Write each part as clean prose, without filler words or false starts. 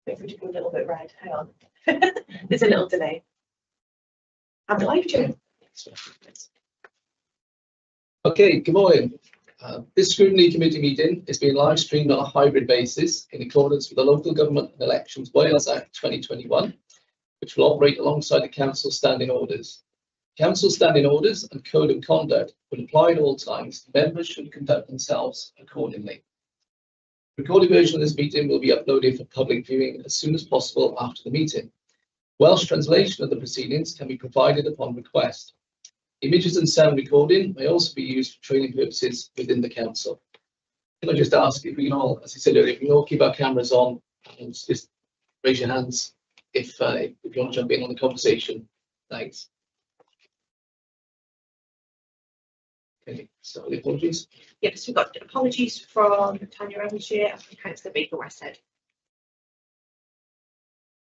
Maybe we do a little bit red. Hang on. There's a little delay. I'm live, Joe. Okay, good morning. This Scrutiny Committee meeting is being live streamed on a hybrid basis in accordance with the Local Government and Elections Wales Act 2021, which will operate alongside the Council Standing Orders. Council Standing Orders and Code of Conduct will apply at all times. Members should conduct themselves accordingly. The recorded version of this meeting will be uploaded for public viewing as soon as possible after the meeting. Welsh translation of the proceedings can be provided upon request. Images and sound recording may also be used for training purposes within the council. Can I just ask if we can all, as I said earlier, if we can all keep our cameras on and just raise your hands if you want to jump in on the conversation. Thanks. Okay, so the apologies. Yes, we've got apologies from Tanya Evans-Shea and Councillor Baker Westhead.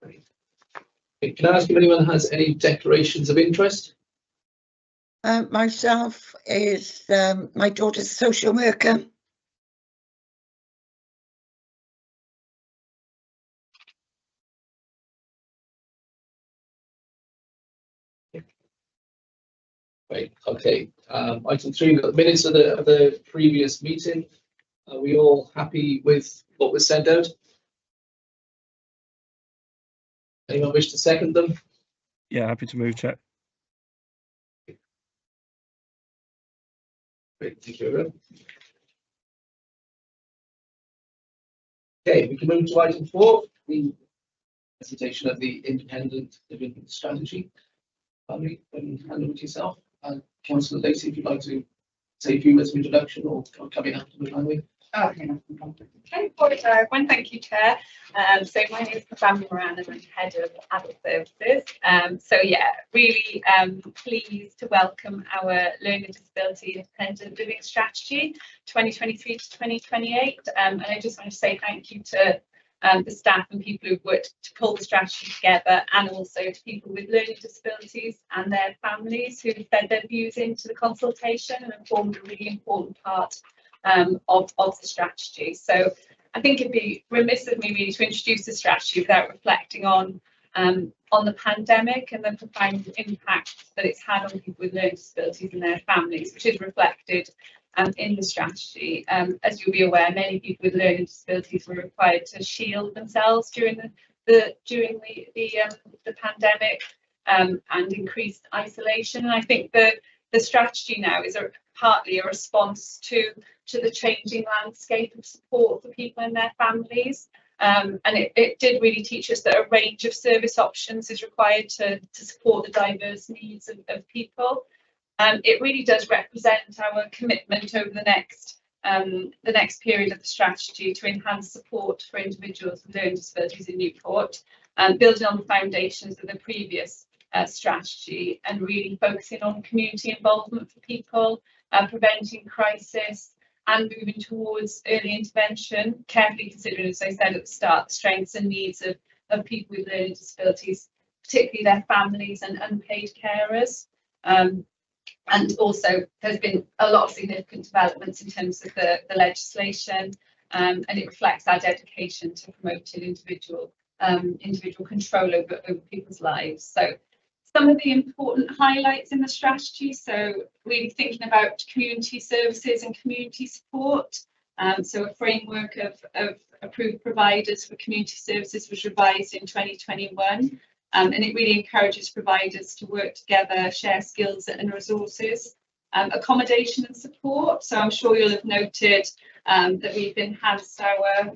Okay, can I ask if anyone has any declarations of interest? Myself is my daughter's a social worker. Right, okay. Item 3, we've got the minutes of the previous meeting. Are we all happy with what was sent out? Anyone wish to second them? Yeah, happy to move, Chair. Great, thank you, everyone. Okay, we can move to item 4, the presentation of the independent living strategy. Family, and hand over to yourself. Councillor Lacey, if you'd like to say a few words of introduction or come in after the family. Okay, morning everyone. Thank you, Chair. So my name is Byw'n and I'm Head of Adult Services. So yeah, really pleased to welcome our Learning Disability Independent Living Strategy 2023 to 2028. And I just want to say thank you to the staff and people who've worked to pull the strategy together, and also to people with learning disabilities and their families who fed their views into the consultation and formed a really important part of the strategy. So I think it'd be remiss of me really to introduce the strategy without reflecting on the pandemic and the profound impact that it's had on people with learning disabilities and their families, which is reflected in the strategy. As you'll be aware, many people with learning disabilities were required to shield themselves during the pandemic and increased isolation. And I think the strategy now is partly a response to the changing landscape of support for people and their families. And it did really teach us that a range of service options is required to support the diverse needs of people. It really does represent our commitment over the next period of the strategy to enhance support for individuals with learning disabilities in Newport, building on the foundations of the previous strategy and really focusing on community involvement for people, preventing crisis and moving towards early intervention, carefully considering, as I said at the start, the strengths and needs of people with learning disabilities, particularly their families and unpaid carers. And also there's been a lot of significant developments in terms of the legislation, and it reflects our dedication to promoting individual control over people's lives. So some of the important highlights in the strategy, so really thinking about community services and community support. So a framework of approved providers for community services was revised in 2021. And it really encourages providers to work together, share skills and resources. Accommodation and support. So I'm sure you'll have noted that we've enhanced our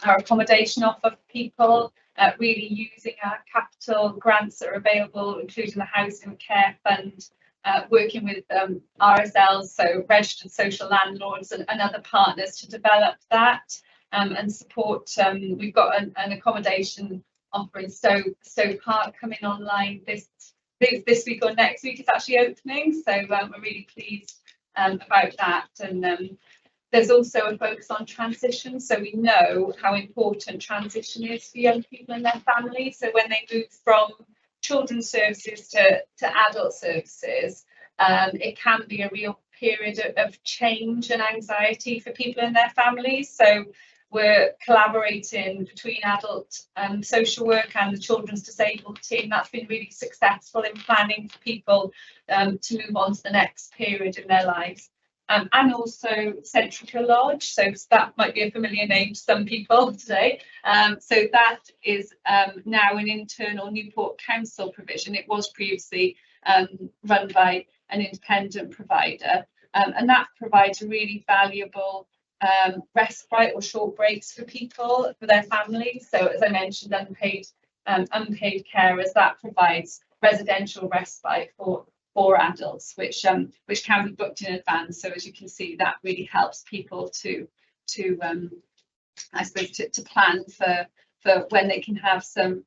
accommodation offer for people, really using our capital grants that are available, including the Housing and Care Fund, working with RSLs, so registered social landlords and other partners to develop that and support. We've got an accommodation offer in Stowe Park coming online this week or next week. It's actually opening, so we're really pleased about that. And there's also a focus on transition, so we know how important transition is for young people and their families. So when they move from children's services to adult services, it can be a real period of change and anxiety for people and their families. So we're collaborating between adult social work and the children's disabled team. That's been really successful in planning for people to move on to the next period in their lives. And also Centrica Lodge, so that might be a familiar name to some people today. So that is now an internal Newport Council provision. It was previously run by an independent provider, and that provides a really valuable respite or short breaks for people, for their families. So as I mentioned, unpaid carers, that provides residential respite for adults, which can be booked in advance. So as you can see, that really helps people to I suppose to plan for when they can have some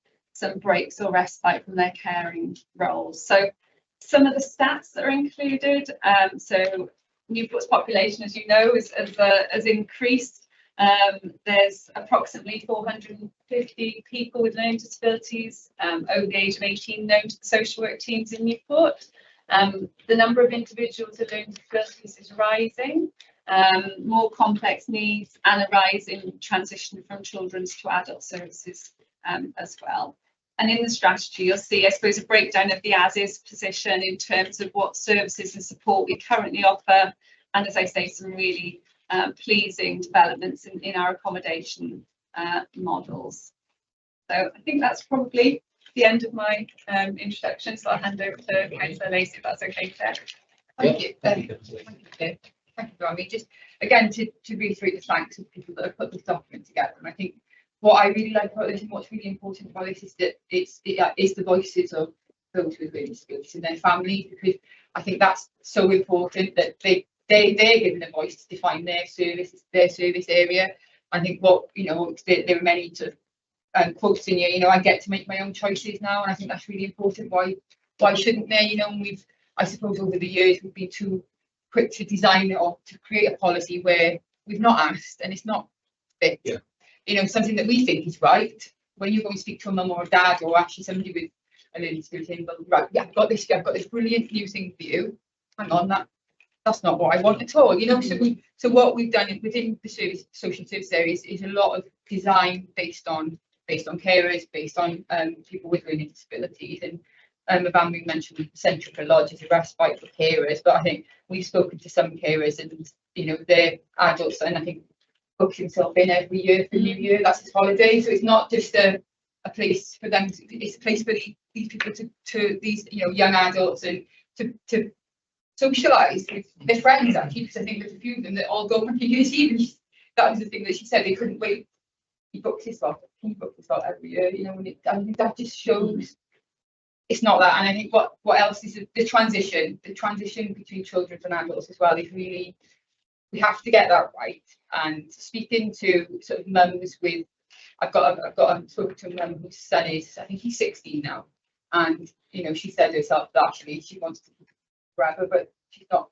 breaks or respite from their caring roles. So some of the stats that are included, so Newport's population, as you know, has increased. There's approximately 450 people with learning disabilities over the age of 18 known to the social work teams in Newport. The number of individuals with learning disabilities is rising, more complex needs, and a rise in transition from children's to adult services as well. And in the strategy, you'll see, I suppose, a breakdown of the as-is position in terms of what services and support we currently offer. And as I say, some really pleasing developments in our accommodation models. So I think that's probably the end of my introduction. So I'll hand over to Councillor Lacey, if that's okay, Claire. Thank you. Thank you, Claire. Thank you, Romy. Just again to reiterate the thanks of people that have put this document together. And I think what I really like about this and what's really important about this is that it is the voices of those with learning disabilities and their families, because I think that's so important that they're given a voice to define their service area. I think there are many sort of quotes in here. I get to make my own choices now, and I think that's really important. Why shouldn't there? And I suppose over the years we've been too quick to design it or to create a policy where we've not asked and it's not fit. Yeah. Something that we think is right. When you go and speak to a mum or a dad, or actually somebody with a learning disability, well, right, yeah, I've got this brilliant new thing for you. Hang on, that's not what I want at all. So what we've done within the social service areas is a lot of design based on carers, based on people with learning disabilities. And Byw'n mentioned Centrica Lodge as a respite for carers, but I think we've spoken to some carers and they're adults, and I think books himself in every year for New Year. That's his holiday. So it's not just a place for them. It's a place for these people to these young adults and to socialise with their friends, actually, because I think there's a few of them that all go on New Year's Eve. And that was the thing that she said, they couldn't wait. He booked his slot every year. I think that just shows it's not that. And I think what else is the transition between children and adults as well is really, we have to get that right. And speaking to sort of mums with, I've spoken to a mum whose son is, I think he's 16 now, and she said herself that actually she wants to keep it forever, but she's not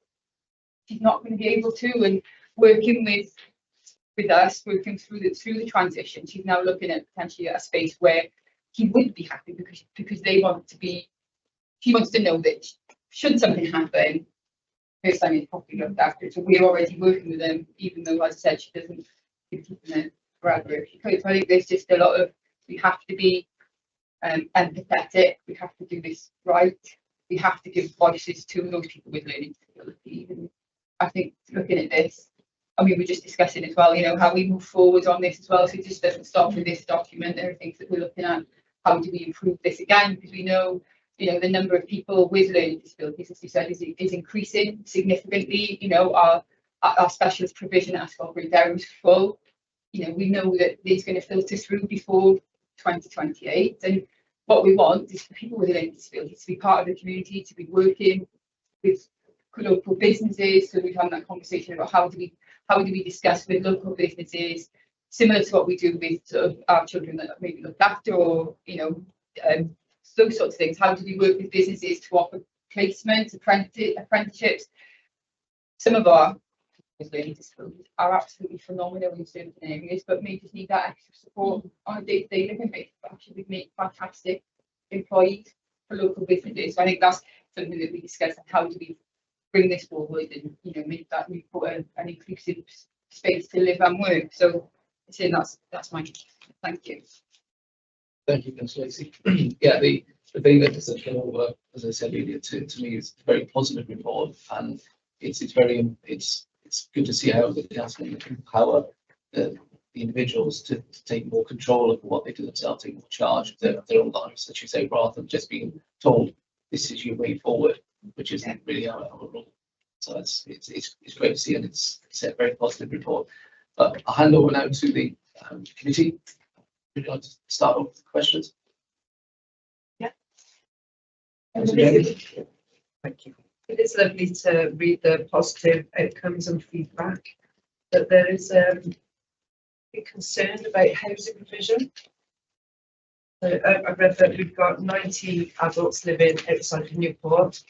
going to be able to. And working with us, working through the transition, she's now looking at potentially a space where he would be happy because they want to be. She wants to know that should something happen, her son is properly looked after. So we're already working with them, even though, as I said, she doesn't keep it forever if she could. So I think there's just a lot of, we have to be empathetic. We have to do this right. We have to give voices to those people with learning disabilities. And I think looking at this, we're just discussing as well, how we move forward on this as well. So it just doesn't stop with this document. There are things that we're looking at. How do we improve this again? Because we know, the number of people with learning disabilities, as you said, is increasing significantly. Our specialist provision at Scrutiny is full. We know that it's going to filter through before 2028. And what we want is for people with learning disabilities to be part of the community, to be working with local businesses. So we've had that conversation about how do we discuss with local businesses, similar to what we do with sort of our children that maybe looked after, or those sorts of things. How do we work with businesses to offer placements, apprenticeships? Some of our learning disabilities are absolutely phenomenal in certain areas, but may just need that extra support on a day-to-day living basis. But actually, we make fantastic employees for local businesses. So I think that's something that we discuss, and how do we bring this forward and make that Newport an inclusive space to live and work. So So that's my, thank you. Thank you, Councillor Lacey. Yeah, the thing that has come over, as I said earlier, to me is a very positive report, and it's good to see how the council can empower the individuals to take more control of what they do themselves, take more charge of their own lives, as you say, rather than just being told this is your way forward, which isn't really our role. So it's great to see, and it's a very positive report. But I'll hand over now to the committee. Would you like to start off with questions? Yeah. Councillor Jenny? Thank you. It is lovely to read the positive outcomes and feedback, but there is big concern about housing provision. I've read that we've got 90 adults living outside of Newport.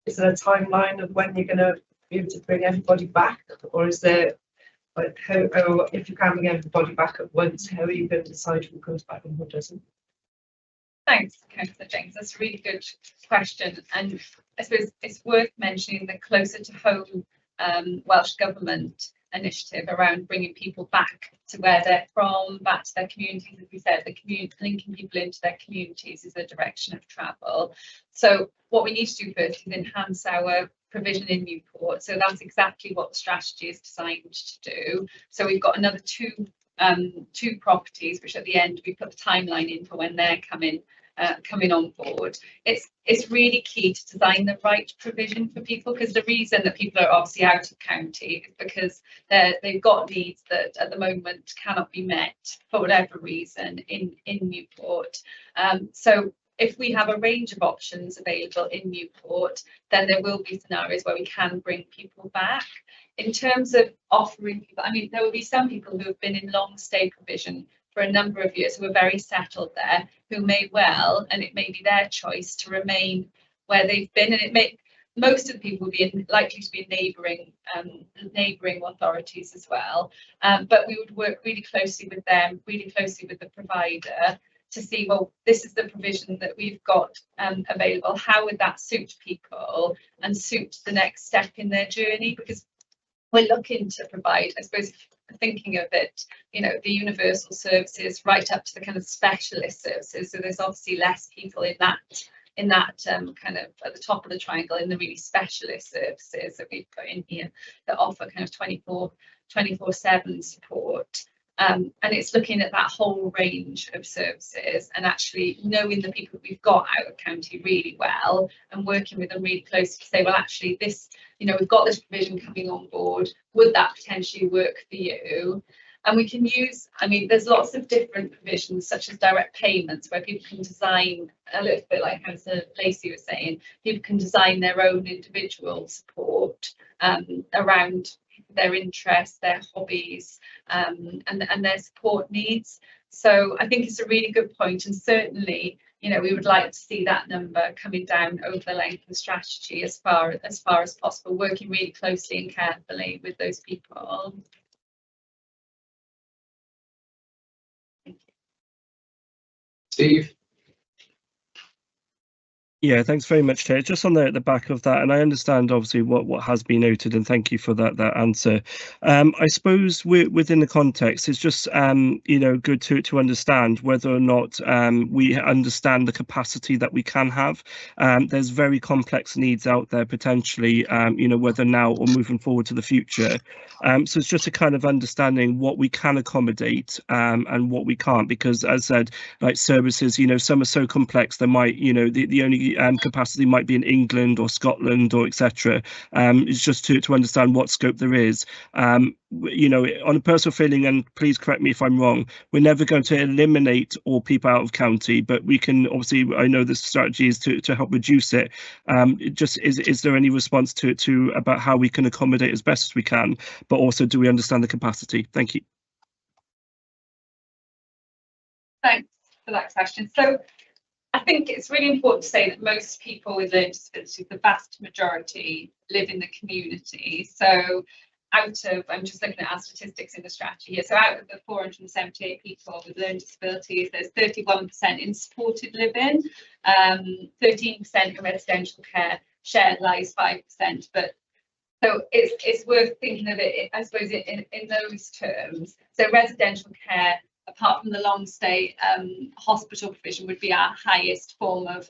Is there a timeline of when you're going to be able to bring everybody back, or is there, like, how, if you can bring everybody back at once, how are you going to decide who comes back and who doesn't? Thanks, Councillor James. That's a really good question, and I suppose it's worth mentioning the Closer to Home Welsh Government initiative around bringing people back to where they're from, back to their communities. As we said, linking people into their communities is a direction of travel. So what we need to do first is enhance our provision in Newport. So that's exactly what the strategy is designed to do. So we've got another two properties, which at the end we put the timeline in for when they're coming on board. It's really key to design the right provision for people, because the reason that people are obviously out of county is because they've got needs that at the moment cannot be met for whatever reason in Newport. So if we have a range of options available in Newport, then there will be scenarios where we can bring people back. In terms of offering people, I mean, there will be some people who have been in long stay provision for a number of years, who are very settled there, who may well, and it may be their choice to remain where they've been, and most of the people will be likely to be neighbouring authorities as well. But we would work really closely with them, really closely with the provider, to see, well, this is the provision that we've got available. How would that suit people and suit the next step in their journey? Because we're looking to provide, I suppose, thinking of it, you know, the universal services right up to the kind of specialist services. So there's obviously less people in that kind of at the top of the triangle in the really specialist services that we've put in here that offer kind of 24/7 support. And it's looking at that whole range of services and actually knowing the people that we've got out of county really well and working with them really closely to say, well, actually this, you know, we've got this provision coming on board. Would that potentially work for you? And we can use, I mean, there's lots of different provisions such as direct payments where people can design, a little bit like Councillor Lacey was saying, people can design their own individual support around their interests, their hobbies, and their support needs. So I think it's a really good point, and certainly, you know, we would like to see that number coming down over the length of the strategy as far as possible, working really closely and carefully with those people. Steve? Yeah, thanks very much, Chair. Just on the back of that, and I understand obviously what has been noted, and thank you for that answer. I suppose within the context, it's just you know, good to understand whether or not we understand the capacity that we can have. There's very complex needs out there potentially, you know, whether now or moving forward to the future. So it's just a kind of understanding what we can accommodate and what we can't, because as I said, like services, you know, some are so complex, they might, you know, the only capacity might be in England or Scotland or etc. It's just to understand what scope there is. You know, on a personal feeling, and please correct me if I'm wrong, we're never going to eliminate all people out of county, but we can obviously, I know the strategy is to help reduce it. Just is there any response to about how we can accommodate as best as we can, but also do we understand the capacity? Thank you. Thanks for that question. So I think it's really important to say that most people with learning disabilities, the vast majority, live in the community. So out of, I'm just looking at our statistics in the strategy here, so out of the 478 people with learning disabilities, there's 31% in supported living, 13% in residential care, shared lies 5%, but So it's worth thinking of it, I suppose, in those terms. So residential care, apart from the long stay, hospital provision would be our highest form of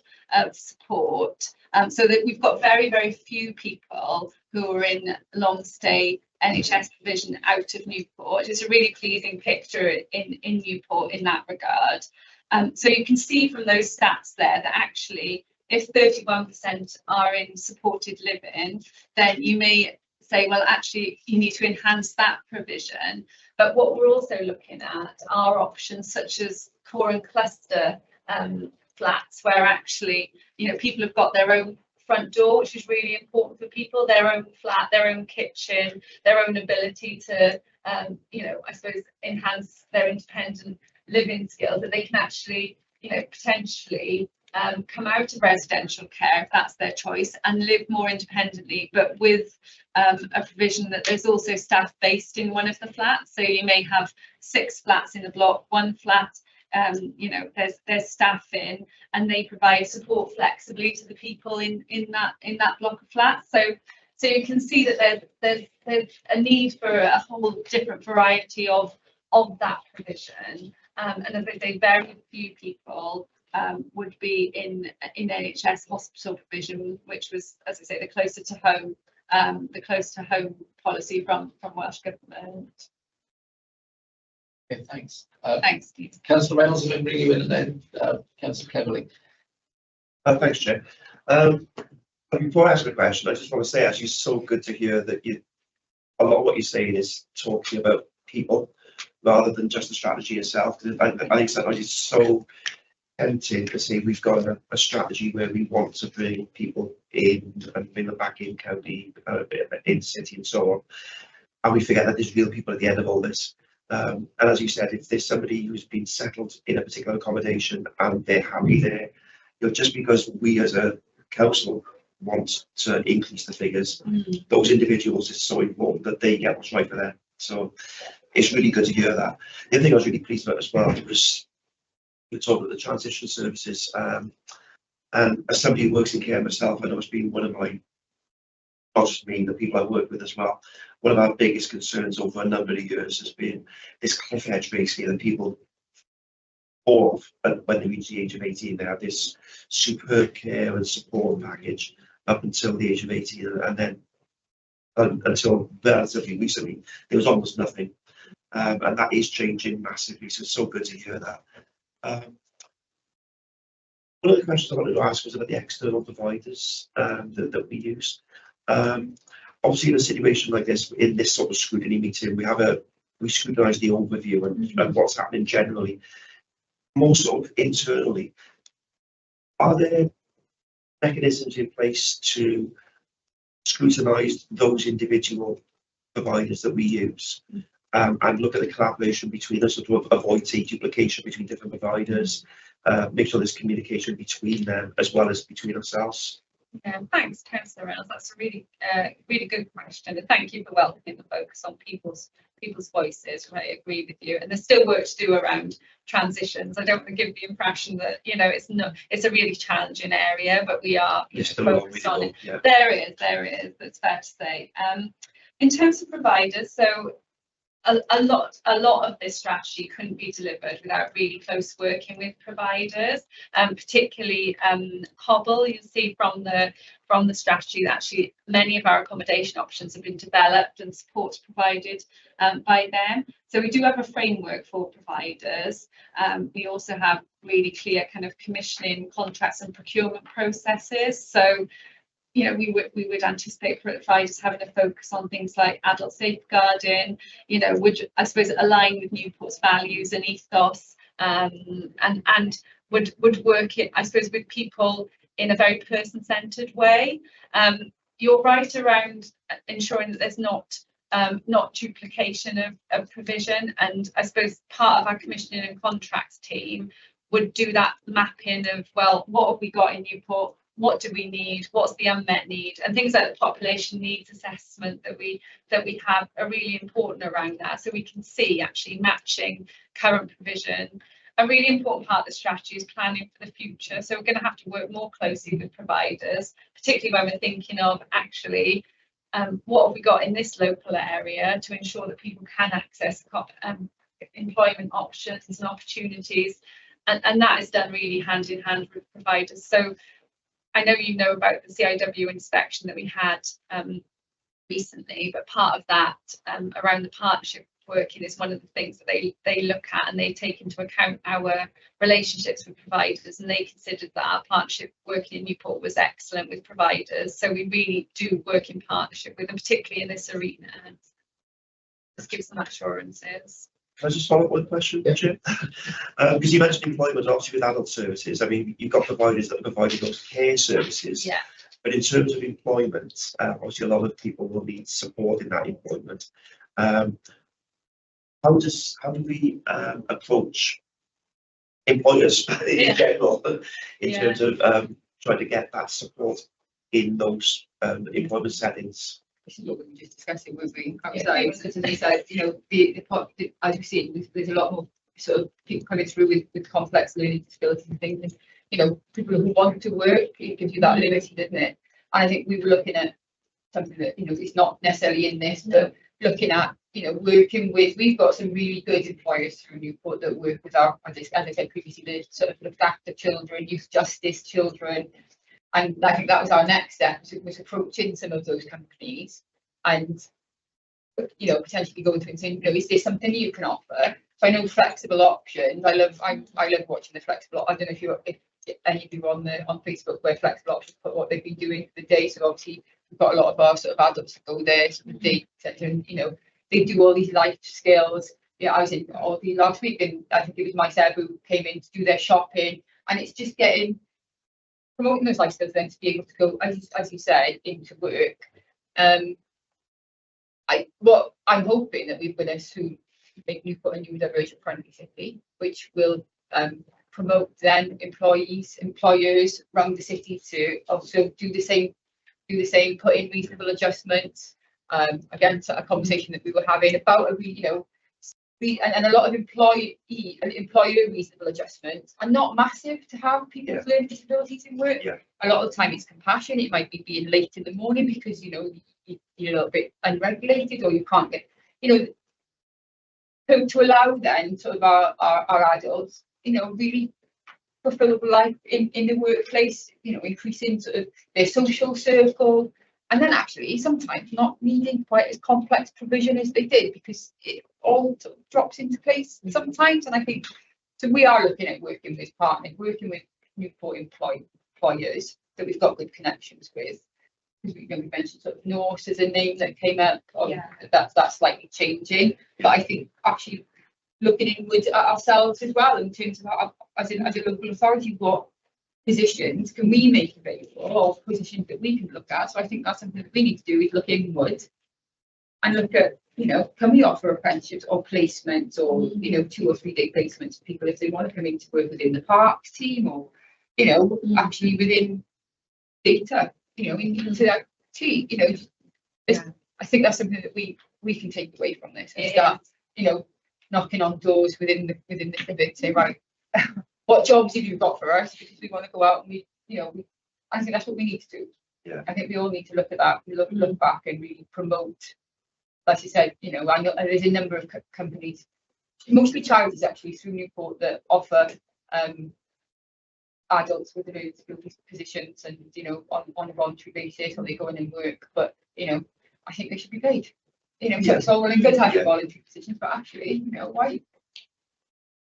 support. So that we've got very, very few people who are in long stay NHS provision out of Newport. It's a really pleasing picture in Newport in that regard. So you can see from those stats there that actually, if 31% are in supported living, then you may say, well, actually, you need to enhance that provision. But what we're also looking at are options such as core and cluster flats, where actually, people have got their own front door, which is really important for people, their own flat, their own kitchen, their own ability to, I suppose, enhance their independent living skills, that they can actually, potentially come out of residential care if that's their choice and live more independently, but with a provision that there's also staff based in one of the flats. So you may have 6 flats in a block, one flat, there's staff in, and they provide support flexibly to the people in that block of flats. So you can see that there's a need for a whole different variety of that provision. And as I say, very few people would be in NHS hospital provision, which was, as I say, the closer to home policy from Welsh Government. Okay, thanks. Thanks, Steve. Councillor Reynolds, I'm going to bring you in, and then Councillor Cleverly. Thanks, Chair. Before I ask a question, I just want to say, actually, it's so good to hear that a lot of what you're saying is talking about people rather than just the strategy itself. I think sometimes it's so tempting to say we've got a strategy where we want to bring people in and bring them back in county, in city, and so on, and we forget that there's real people at the end of all this. And as you said, if there's somebody who's been settled in a particular accommodation and they're happy there, just because we as a council want to increase the figures, those individuals, it's so important that they get what's right for them. So it's really good to hear that. The other thing I was really pleased about as well was we talked about the transition services, and as somebody who works in care myself, I know it's been one of my, not just me, the people I work with as well, one of our biggest concerns over a number of years has been this cliff edge, basically, that people fall off when they reach the age of 18. They have this superb care and support package up until the age of 18, and then until relatively recently there was almost nothing, and that is changing massively. So it's so good to hear that. One of the questions I wanted to ask was about the external providers that we use. Obviously, in a situation like this, in this sort of scrutiny meeting, we scrutinise the overview and what's happening generally. More sort of internally, are there mechanisms in place to scrutinise those individual providers that we use, and look at the collaboration between us to avoid duplication between different providers, make sure there's communication between them as well as between ourselves? Thanks, Councillor Reynolds. That's a really good question, and thank you for welcoming the focus on people's voices. I agree with you, and there's still work to do around transitions. I don't want to give the impression that it's a really challenging area, but we are focused on it. Yeah. There is. That's fair to say. In terms of providers, so a lot of this strategy couldn't be delivered without really close working with providers, particularly Hobble. You'll see from the strategy that actually many of our accommodation options have been developed and support provided by them. So we do have a framework for providers. We also have really clear kind of commissioning contracts and procurement processes. So we would anticipate providers having a focus on things like adult safeguarding, would, I suppose, align with Newport's values and ethos, and would work it, I suppose, with people in a very person-centred way. You're right around ensuring that there's not duplication of provision, and I suppose part of our commissioning and contracts team would do that mapping of, well, what have we got in Newport? What do we need? What's the unmet need? And things like the population needs assessment that we have are really important around that. So we can see actually matching current provision. A really important part of the strategy is planning for the future. So we're going to have to work more closely with providers, particularly when we're thinking of actually what have we got in this local area to ensure that people can access employment options and opportunities, and that is done really hand in hand with providers. So I know you know about the CIW inspection that we had recently, but part of that around the partnership working is one of the things that they look at, and they take into account our relationships with providers, and they considered that our partnership working in Newport was excellent with providers. So we really do work in partnership with them, particularly in this arena, and just gives them assurances. Can I just follow up with a question, Jim? Because you mentioned employment, obviously with adult services. I mean, you've got providers that are providing those care services. Yeah. But in terms of employment, obviously a lot of people will need support in that employment. How do we approach employers in general in terms of trying to get that support in those employment settings? This is what we were just discussing, weren't we? Outside, because as you said, you know, as you see, there's a lot more sort of people coming through with complex learning disabilities and things, and you know, people who want to work, it gives you that liberty, doesn't it? And I think we were looking at something that, you know, it's not necessarily in this, but looking at, you know, working with, we've got some really good employers through Newport that work with our, as I said previously, the sort of looked after children, youth justice children. And I think that was our next step, was approaching some of those companies and, you know, potentially going to and saying, you know, is there something you can offer? So I know flexible options. I love watching the flexible. I don't know if any of you are on Facebook where flexible options put what they've been doing for the day. So obviously we've got a lot of our sort of adults that go there, so the day, etc. And you know, they do all these life skills. Yeah, I was in Aldi last week, and I think it was myself who came in to do their shopping, and it's just promoting those life skills then to be able to go, as you said, into work. What I'm hoping that we've been able to make Newport a new diversion friendly city, which will promote then employers around the city to also do the same, put in reasonable adjustments. Again, sort of conversation that we were having about you know, and a lot of employer reasonable adjustments are not massive to have people with learning disabilities in work. A lot of the time it's compassion. It might be being late in the morning because, you know, you're a little bit unregulated, or you can't get, you know, to allow then sort of our adults, you know, really fulfillable life in the workplace, you know, increasing sort of their social circle, and then actually sometimes not needing quite as complex provision as they did, because it all sort of drops into place sometimes. And I think, so we are looking at working with Newport employers that we've got good connections with. Because we mentioned sort of Norse as a name that came up, that's slightly changing. But I think actually looking inwards at ourselves as well, in terms of as a local authority, what positions can we make available, or positions that we can look at. So I think that's something that we need to do, is look inwards and look at, you know, can we offer apprenticeships or placements, or, you know, 2 or 3 day placements for people if they want to come in to work within the parks team, or, you know, actually within data, you know, into that team, you know. I think that's something that we can take away from this, and start, you know, knocking on doors within the civic, say, right, what jobs have you got for us? Because we want to go out and I think that's what we need to do. Yeah. I think we all need to look at that, look back and really promote. Like you said, you know, I know there's a number of companies, mostly charities actually through Newport, that offer adults with learning disabilities positions, and you know, on a voluntary basis, or they go in and work. But you know, I think they should be paid. You know, so it's all well and good having voluntary positions, but actually, you know, why?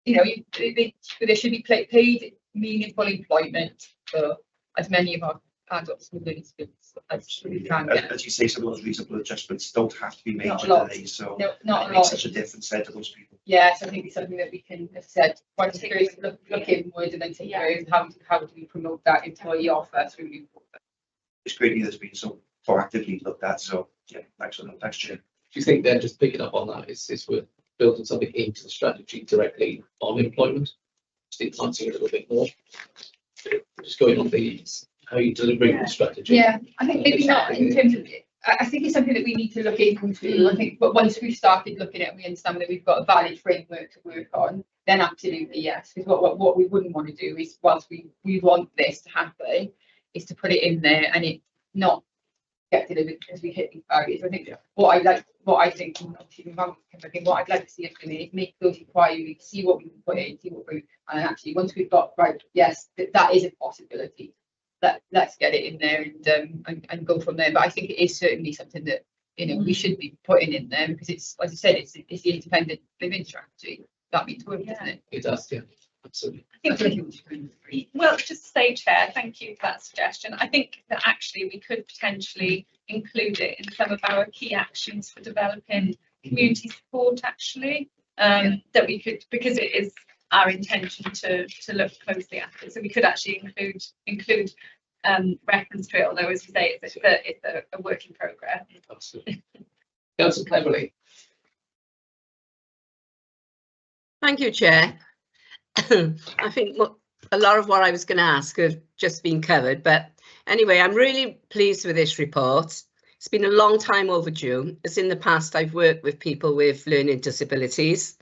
You know, there should be paid meaningful employment for as many of our adults with learning disabilities as we can get. As you say, some of those reasonable adjustments don't have to be made today, so not it makes such a difference there to those people. Yes, I think it's something that we can, as I said, once look inward, and then take away how do we promote that employee offer through Newport. It's great that it's been so proactively looked at. So yeah, thanks for that. Thanks, Chair. Do you think then, just picking up on that, is worth building something into the strategy directly on employment, just enhancing it a little bit more, just going on how you delivering the strategy? Yeah, I think maybe not in terms of it. I think it's something that we need to look into. I think, but once we've started looking at it, we understand that we've got a valid framework to work on, then absolutely yes. Because what we wouldn't want to do is, whilst we want this to happen, is to put it in there and it not get delivered as we hit these barriers. I think what I think, and obviously what I'd like to see us do is make those inquiries, see what we can put in, see what we, and actually once we've got right, yes, that is a possibility. Let's get it in there and go from there. But I think it is certainly something that we should be putting in there, because it's, as I said, it's the independent living strategy. That means work, doesn't it? It does, yeah, absolutely. I think well, just to say, Chair, thank you for that suggestion. I think that actually we could potentially include it in some of our key actions for developing community support, actually, that we could, because it is our intention to look closely at it. So we could actually include reference to it, although, as you say, it's a work in progress. Absolutely. Councillor Cleverly. Thank you, Chair. I think a lot of what I was going to ask have just been covered, but anyway, I'm really pleased with this report. It's been a long time overdue, as in the past I've worked with people with learning disabilities,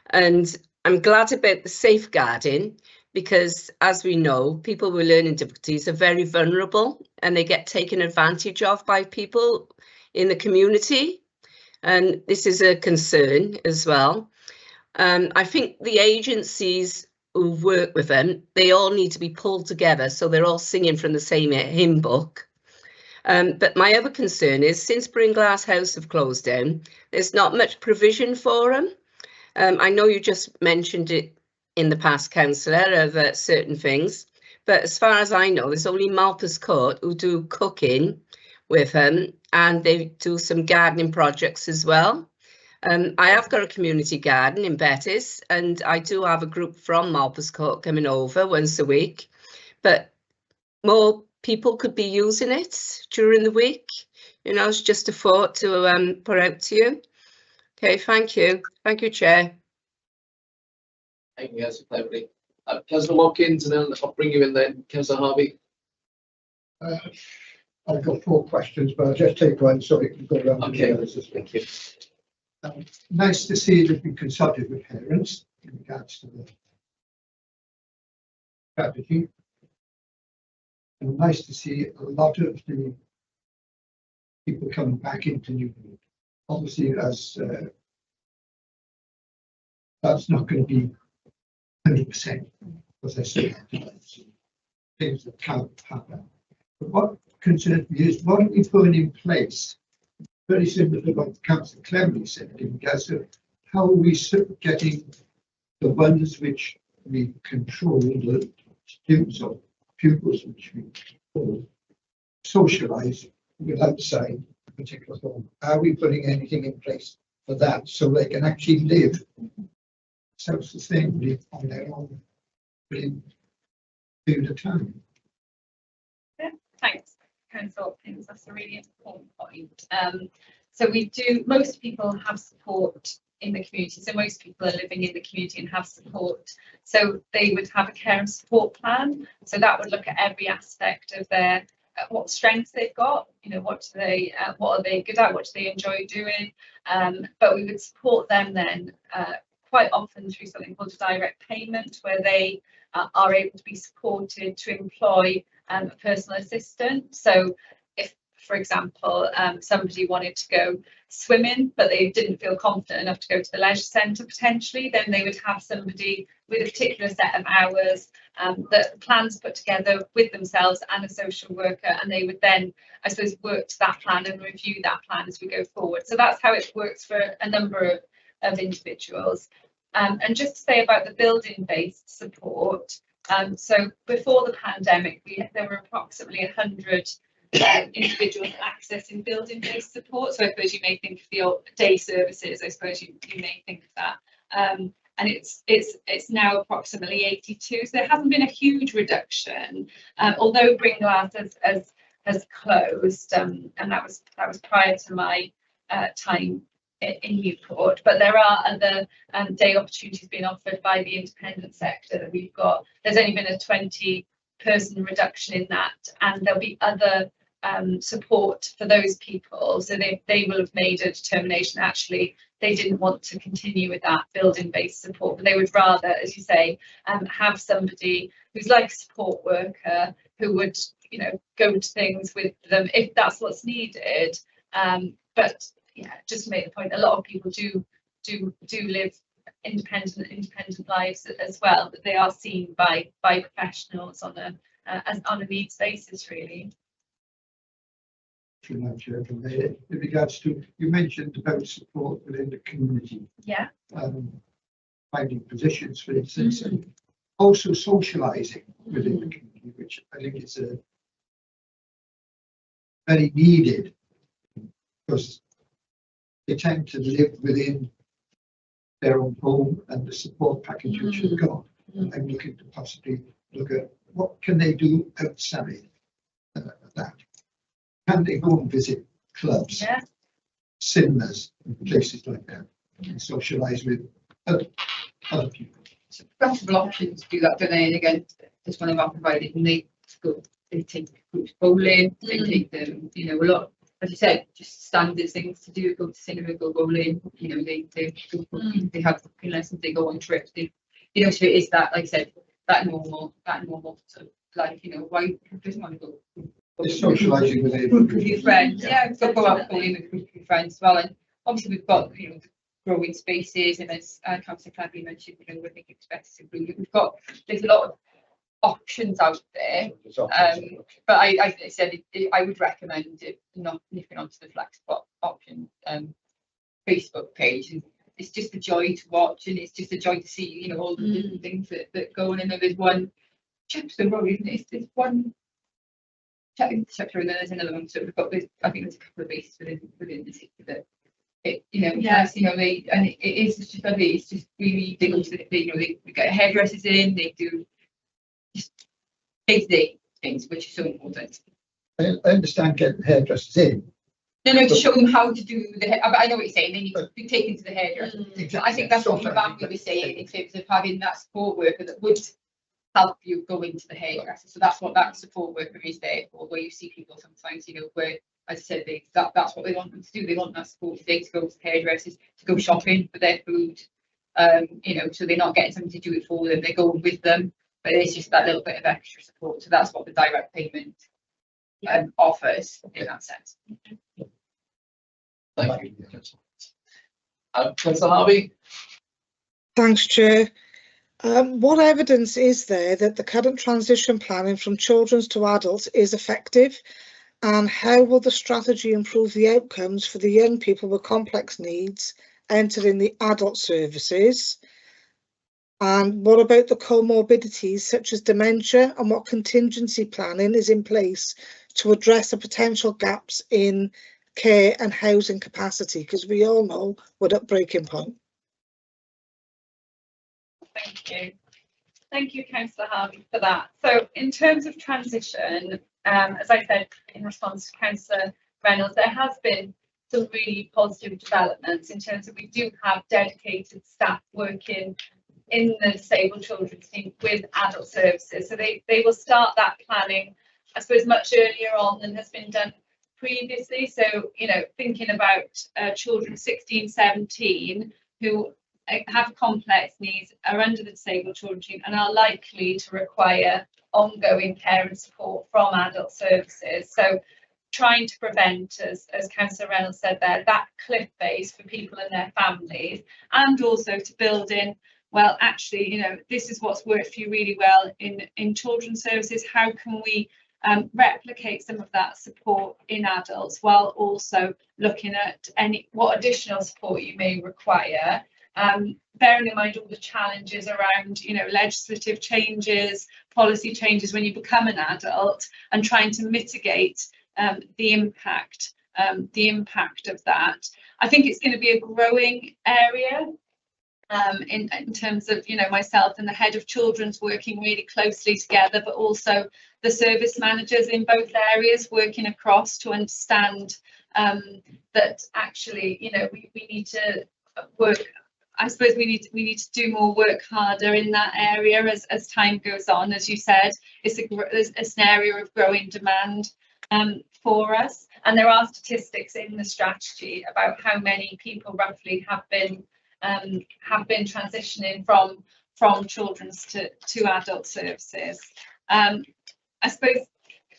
and I'm glad about the safeguarding, because as we know, people with learning difficulties are very vulnerable and they get taken advantage of by people in the community, and this is a concern as well. I think the agencies who work with them, they all need to be pulled together so they're all singing from the same hymn book. But my other concern is, since Brynglas House have closed down, there's not much provision for them. I know you just mentioned it in the past, Councillor, of certain things, but as far as I know, there's only Malpas Court who do cooking with them, and they do some gardening projects as well. I have got a community garden in Bettis, and I do have a group from Malpas Court coming over once a week, but more people could be using it during the week. It's just a thought to put out to you. Okay, thank you. Thank you, Chair. Thank you, Councillor Cleverly. Councillor Watkins, and then I'll bring you in then. Councillor Harvey. I've got 4 questions, but I'll just take one so we can go around. Okay, the others as well. thank you. Nice to see that we consulted with parents in regards to the strategy. And nice to see a lot of the people coming back into Newport. Obviously, as that's not going to be 100%, because there's still things that can't happen. But what concerns me is, what are we putting in place? Very similar to what Councillor Cleverly said in regards to how are we getting the ones which we control, the students or pupils which we control, socialise with outside a particular home. Are we putting anything in place for that so they can actually live self-sustainably on their own within a period of time? Yeah, thanks, Councillor Watkins. That's a really important point. So we do, most people have support in the community. So most people are living in the community and have support. So they would have a care and support plan. So that would look at every aspect of their what strengths they've got. What are they good at? What do they enjoy doing? But we would support them then quite often through something called a direct payment, where they are able to be supported to employ a personal assistant. So if, for example, somebody wanted to go swimming, but they didn't feel confident enough to go to the leisure centre potentially, then they would have somebody with a particular set of hours that plans put together with themselves and a social worker, and they would then, I suppose, work to that plan and review that plan as we go forward. So that's how it works for a number of individuals. And just to say about the building-based support, so before the pandemic, there were approximately 100 individuals accessing building-based support. So I suppose you may think of the day services. I suppose you may think of that. And it's now approximately 82. So there hasn't been a huge reduction, although Brynglas has closed, and that was prior to my time in Newport. But there are other day opportunities being offered by the independent sector that we've got. There's only been a 20-person reduction in that, and there'll be other support for those people. So they will have made a determination, actually they didn't want to continue with that building-based support, but they would rather, as you say, have somebody who's like a support worker who would, you know, go to things with them if that's what's needed. But yeah, just to make the point, a lot of people do live independent lives as well, but they are seen by professionals on a needs basis, really. In regards to, you mentioned about support within the community. Yeah. Finding positions, for instance, and also socialising within the community, which I think is a very needed, because they tend to live within their own home and the support package which they've got. I'm looking to possibly look at what can they do outside that. Can they go and visit clubs, cinemas, and places like that, and socialise with other people? So practical options to do that, don't they? And again, just one of our providers, and they take groups bowling, they take them, you know, a lot, as you said, just standard things to do, go to cinema, go bowling, you know, they have cooking lessons, they go on trips, they, you know, so it is that, like I said, that normal sort of life, you know, why doesn't want to go socialising with a group of your friends, go out bowling with a group of your friends as well. And obviously we've got, you know, growing spaces, and as Councillor Craffu mentioned, you know, we're thinking expected to improve. There's a lot of options out there, but I said I would recommend it not nipping onto the Flexbot option Facebook page. And it's just a joy to watch, and it's just a joy to see, you know, all the different things that go on. And there's one Chepstow Road, isn't it? There's one chapter, and then there's another one. So we've got this, I think there's a couple of bases within the city that it, you know, yes, you know, they, and it is just it's just really, they go to the, you know, they get hairdressers in, they do just day-to-day things, which is so important. I understand getting hairdressers in. No, to show them how to do the hair. I know what you're saying, they need to be taken to the hairdresser. Exactly. I think that's what Ymddiheuriadau was saying in terms of having that support worker that would help you go into the hairdresser. So that's what that support worker is there for, where you see people sometimes, you know, where, as I said, that's what they want them to do. They want that support today to go to hairdressers, to go shopping for their food, you know, so they're not getting somebody to do it for them, they go with them, but it's just that little bit of extra support. So that's what the direct payment offers in that sense. Thank you. Councillor Harvey? Thanks, Chair. What evidence is there that the current transition planning from children to adults is effective, and how will the strategy improve the outcomes for the young people with complex needs entering the adult services? And what about the comorbidities such as dementia, and what contingency planning is in place to address the potential gaps in care and housing capacity, because we all know we're at breaking point. Thank you, Councillor Harvey, for that. So in terms of transition, as I said in response to Councillor Reynolds, there has been some really positive developments in terms of we do have dedicated staff working in the disabled children's team with adult services. So they will start that planning, I suppose, much earlier on than has been done previously. So, you know, thinking about children 16, 17 who have complex needs, are under the disabled children team, and are likely to require ongoing care and support from adult services. So trying to prevent, as Councillor Reynolds said there, that cliff face for people and their families, and also to build in, well, actually, you know, this is what's worked for you really well in children's services. How can we replicate some of that support in adults, while also looking at what additional support you may require, bearing in mind all the challenges around, you know, legislative changes, policy changes when you become an adult, and trying to mitigate the impact of that. I think it's going to be a growing area. In terms of, you know, myself and the head of children's working really closely together, but also the service managers in both areas working across to understand that actually, you know, we need to work. I suppose we need to do more work harder in that area as time goes on. As you said, it's an area of growing demand for us, and there are statistics in the strategy about how many people roughly have been transitioning from children's to adult services. I suppose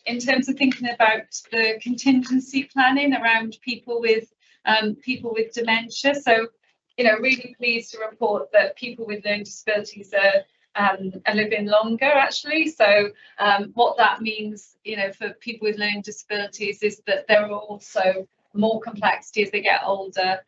in terms of thinking about the contingency planning around people with dementia. So, you know, really pleased to report that people with learning disabilities are living longer, actually. So what that means, you know, for people with learning disabilities is that there are also more complexity as they get older,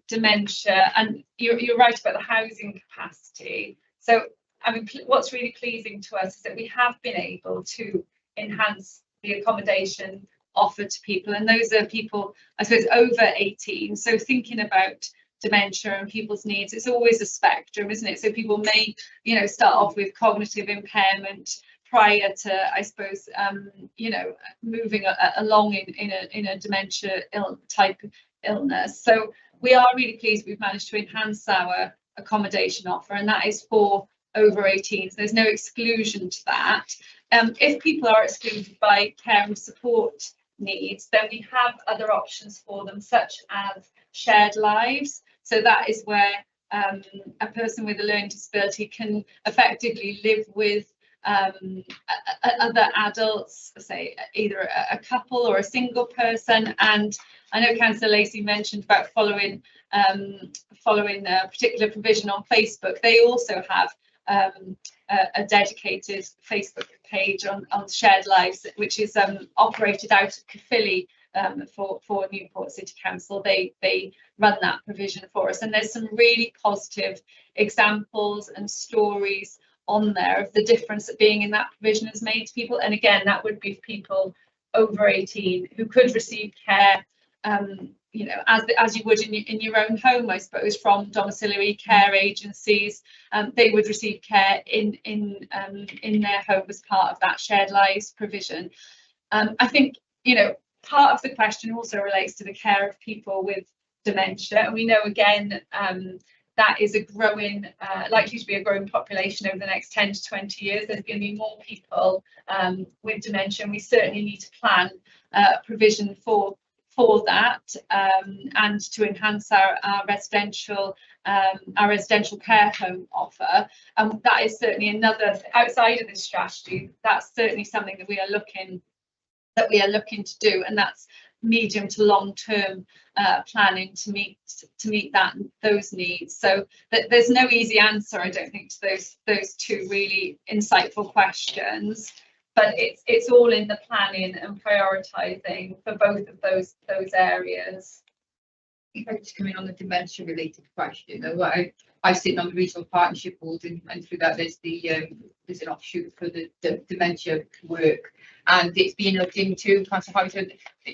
dementia, and you're right about the housing capacity. So, I mean, what's really pleasing to us is that we have been able to enhance the accommodation offered to people, and those are people, I suppose, over 18. So thinking about dementia and people's needs, it's always a spectrum, isn't it? So people may, you know, start off with cognitive impairment prior to, I suppose, you know, moving along in a dementia type illness. So we are really pleased we've managed to enhance our accommodation offer, and that is for over 18s. There's no exclusion to that. If people are excluded by care and support needs, then we have other options for them, such as shared lives. So that is where a person with a learning disability can effectively live with other adults, say either a couple or a single person. And I know Councillor Lacey mentioned about following a particular provision on Facebook. They also have a dedicated Facebook page on shared lives, which is operated out of Caerphilly for Newport City Council. They run that provision for us, and there's some really positive examples and stories on there of the difference that being in that provision has made to people. And again, that would be people over 18 who could receive care, you know, as you would in your own home, I suppose, from domiciliary care agencies. They would receive care in their home as part of that shared lives provision. I think, you know, part of the question also relates to the care of people with dementia, and we know again that is a growing, likely to be a growing population over the next 10 to 20 years. There's going to be more people with dementia, and we certainly need to plan provision for that, and to enhance our residential care home offer. That is certainly another, outside of this strategy, that's certainly something that we are looking to do, and that's medium to long term planning to meet those needs. So there's no easy answer, I don't think, to those two really insightful questions, but it's all in the planning and prioritising for both of those areas. If I just come in on the dementia related question, I sit on the regional partnership board, and through that there's an offshoot for the dementia work, and it's being looked into.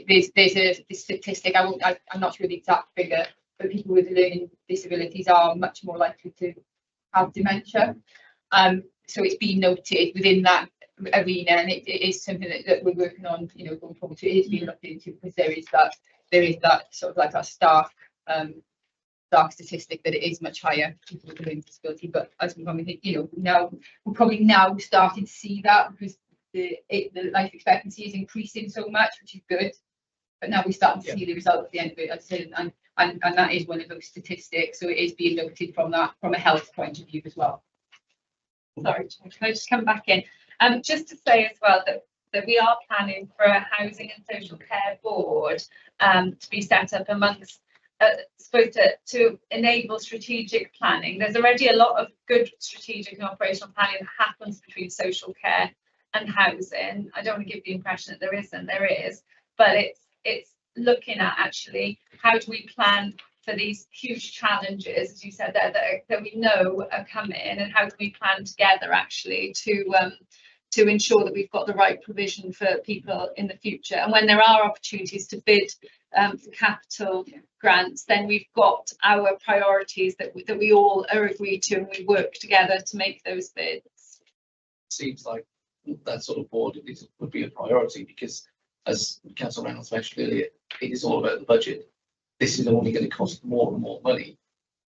There's a statistic, I'm not sure the exact figure, but people with learning disabilities are much more likely to have dementia. So it's being noted within that arena, and it is something that we're working on, you know, going forward. So it is being looked into, because there is that sort of like a stark statistic that it is much higher people with a learning disability. But as we're probably, you know, now we're probably starting to see that, because the life expectancy is increasing so much, which is good. But now we're starting to see the result at the end of it, as I said, and that is one of those statistics. So it is being looked at from a health point of view as well. Sorry, can I just come back in? Just to say as well that we are planning for a housing and social care board to be set up amongst, supposed to enable strategic planning. There's already a lot of good strategic and operational planning that happens between social care and housing. I don't want to give the impression that there isn't, there is, but it's looking at actually how do we plan for these huge challenges, as you said there, that we know are coming, and how do we plan together actually to ensure that we've got the right provision for people in the future. And when there are opportunities to bid for capital grants, then we've got our priorities that we all are agreed to, and we work together to make those bids. Seems like that sort of board would be a priority, because as Councillor Reynolds mentioned earlier, it is all about the budget. This is only going to cost more and more money.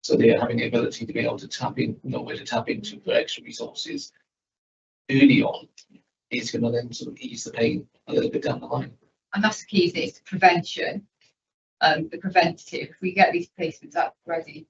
So they're having the ability to be able to tap in, know where to tap into for extra resources early on, is going to then sort of ease the pain a little bit down the line. And that's the key, is prevention, the preventative. If we get these placements up ready,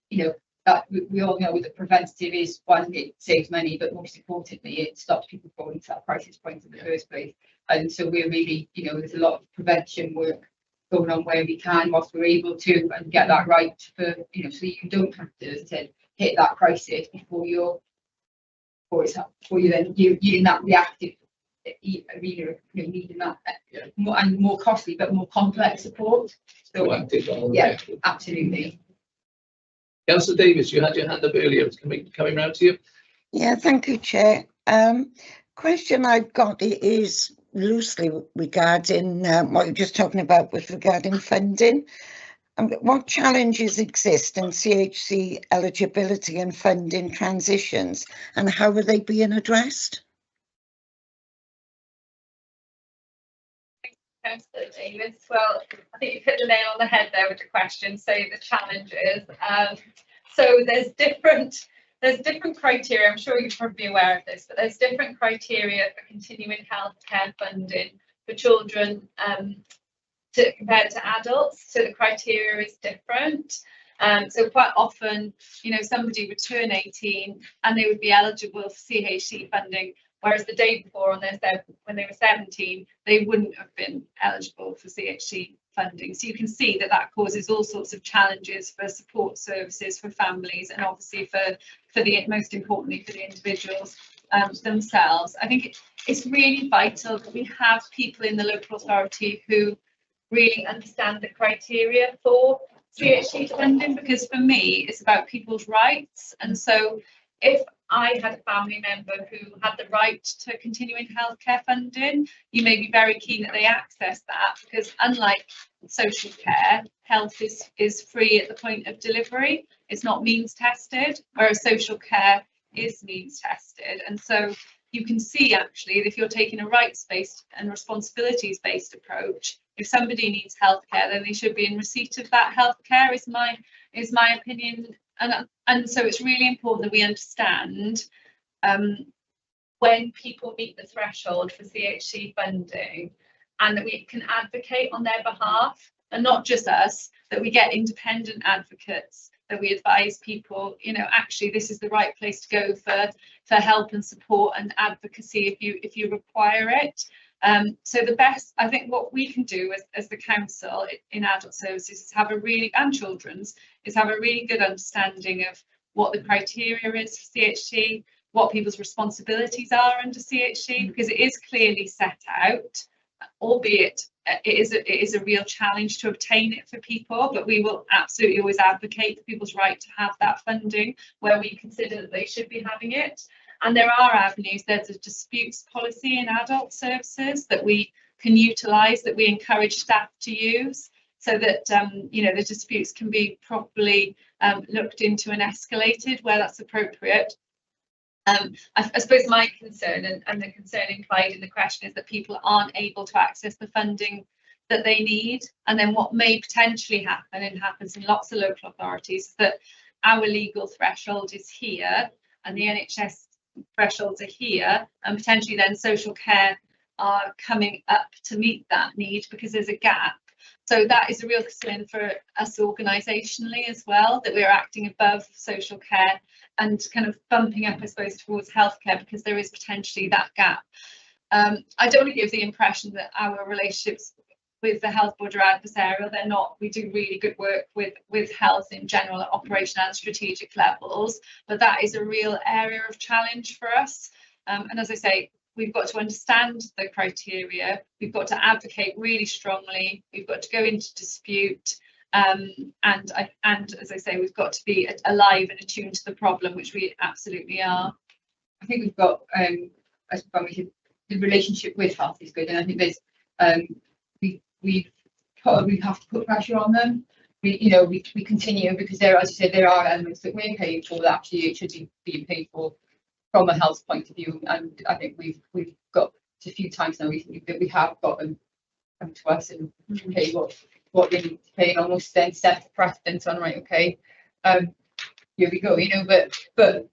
you know, that we all know that preventative is one, it saves money, but most importantly, it stops people falling to that crisis point in the first place. And so we're really, you know, there's a lot of prevention work going on where we can, whilst we're able to, and get that right for, you know, so you don't have to, as I said, hit that crisis before you're then you're in that reactive arena, you know, needing that more costly but more complex support. So yeah, absolutely. Councillor Davis, you had your hand up earlier. It's coming round to you. Yeah, thank you, Chair. Question I've got is loosely regarding what you're just talking about with regarding funding. What challenges exist in CHC eligibility and funding transitions, and how are they being addressed? Councillor Davis, well, I think you've hit the nail on the head there with the question. So the challenges. So there's different criteria. I'm sure you're probably aware of this, but there's different criteria for continuing healthcare funding for children compared to adults. So the criteria is different. So quite often, you know, somebody would turn 18 and they would be eligible for CHC funding, whereas the day before, when they were 17, they wouldn't have been eligible for CHC funding. So you can see that that causes all sorts of challenges for support services for families, and obviously for the most importantly for the individuals themselves. I think it's really vital that we have people in the local authority who really understand the criteria for CHC funding, because for me it's about people's rights. And so if I had a family member who had the right to continuing healthcare funding, you may be very keen that they access that, because unlike social care, health is free at the point of delivery. It's not means tested, whereas social care is means tested. And so you can see actually that if you're taking a rights-based and responsibilities-based approach, if somebody needs healthcare, then they should be in receipt of that healthcare, is my opinion. And so it's really important that we understand when people meet the threshold for CHC funding, and that we can advocate on their behalf, and not just us, that we get independent advocates, that we advise people, you know, actually this is the right place to go for help and support and advocacy if you require it. So the best, I think, what we can do as the council in adult services is have a really, and children's, is have a really good understanding of what the criteria is for CHC, what people's responsibilities are under CHC, because it is clearly set out, albeit it is a real challenge to obtain it for people, but we will absolutely always advocate for people's right to have that funding where we consider that they should be having it. And there are avenues. There's a disputes policy in adult services that we can utilise, that we encourage staff to use, so that you know, the disputes can be properly looked into and escalated where that's appropriate. I suppose my concern, and the concern implied in the question, is that people aren't able to access the funding that they need. And then what may potentially happen, and happens in lots of local authorities, is that our legal threshold is here and the NHS thresholds are here, and potentially then social care are coming up to meet that need because there's a gap. So that is a real concern for us organisationally as well, that we're acting above social care and kind of bumping up, I suppose, towards healthcare, because there is potentially that gap. I don't want to give the impression that our relationships with the health board are adversarial. They're not. We do really good work with health in general at operational and strategic levels, but that is a real area of challenge for us. And as I say, we've got to understand the criteria, we've got to advocate really strongly, we've got to go into dispute, and as I say, we've got to be alive and attuned to the problem, which we absolutely are. I think we've got the relationship with health is good, and I think there's we have to put pressure on them. We continue, because there, as you said, there are elements that we're paying for that actually it should be being paid for from a health point of view. And I think we've got a few times now recently that we have got them come to us and pay what they need to pay, and almost then set the precedent on, right, okay, here we go, but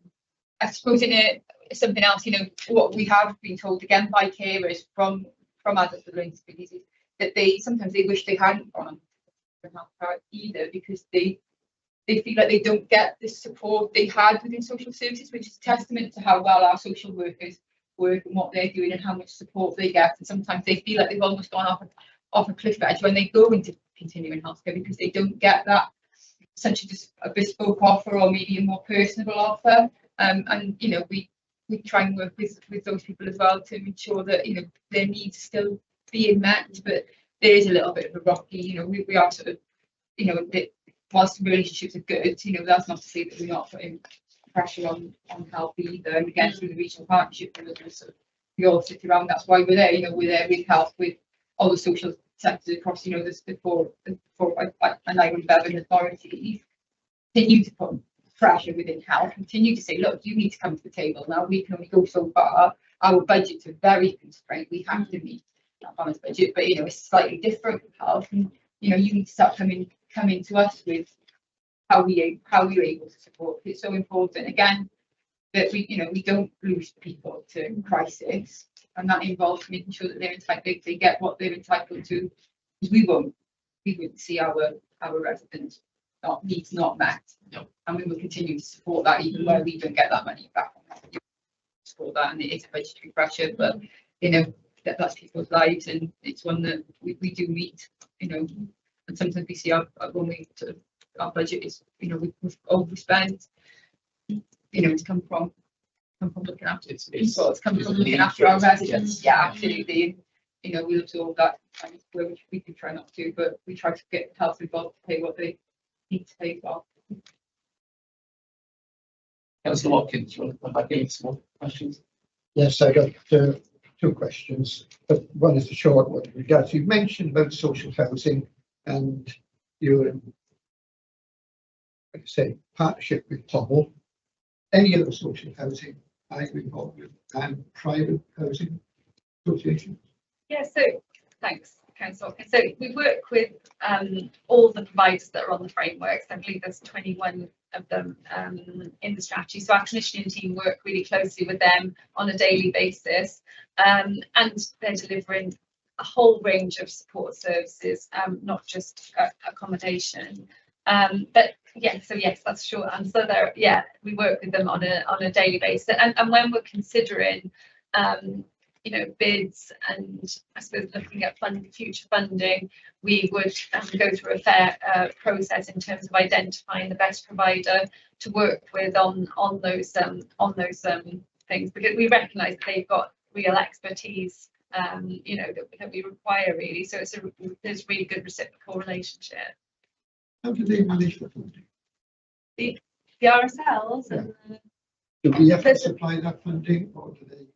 I suppose in something else, what we have been told again by carers from adults with learning disabilities, that sometimes they wish they hadn't gone on health care either, because they they feel like they don't get the support they had within social services, which is a testament to how well our social workers work and what they're doing and how much support they get. And sometimes they feel like they've almost gone off a cliff edge when they go into continuing healthcare, because they don't get that essentially just a bespoke offer or maybe a more personable offer. And you know, we try and work with those people as well to ensure that, you know, their needs are still being met, but there is a little bit of a rocky, you know, we are sort of, you know, whilst relationships are good, you know, that's not to say that we're not putting pressure on help either. And again, through the regional partnership, we all sit around. That's why we're there. You know, we're there with help with all the social sectors across, you know, the four and Byw'n authorities. Continue to put pressure within health. Continue to say, look, you need to come to the table now. We can only go so far. Our budgets are very constrained. We have to meet that balanced budget, but you know, it's slightly different with health. And you know, you need to start coming to us with how you're able to support. It's so important again that we don't lose people to crisis, and that involves making sure that they're entitled, they get what they're entitled to, because we wouldn't see our residents needs not met. No. And we will continue to support that even where we don't get that money back. Support that, and it is a budgetary pressure, but you know, that's people's lives, and it's one that we do meet, you know. And sometimes we see our budget is, you know, we've overspent. You know, it's come from looking after people. It's come from looking after our residents. Yeah, absolutely. You know, we absorb that where we can try not to, but we try to get health involved to pay what they need to pay for. Councillor Watkins, do you want to come back in with some more questions? Yes, I got two questions, but one is a short one. Regards, you mentioned about social housing and you're in, like I say, partnership with Pobble. Any other social housing are you involved with, and private housing associations? Yeah, so thanks, Councillor. So we work with all the providers that are on the frameworks. I believe there's 21 of them in the strategy. So our clinician team work really closely with them on a daily basis, and they're delivering a whole range of support services, not just accommodation. But yeah, so yes, that's a short answer there. Yeah, we work with them on a daily basis, and when we're considering you know, bids and I suppose looking at future funding, we would go through a fair process in terms of identifying the best provider to work with on those things, because we recognise that they've got real expertise, you know, that we require really. So there's a really good reciprocal relationship. How do they manage the funding? The RSLs. Yeah. And Do we have to supply that funding, or do they?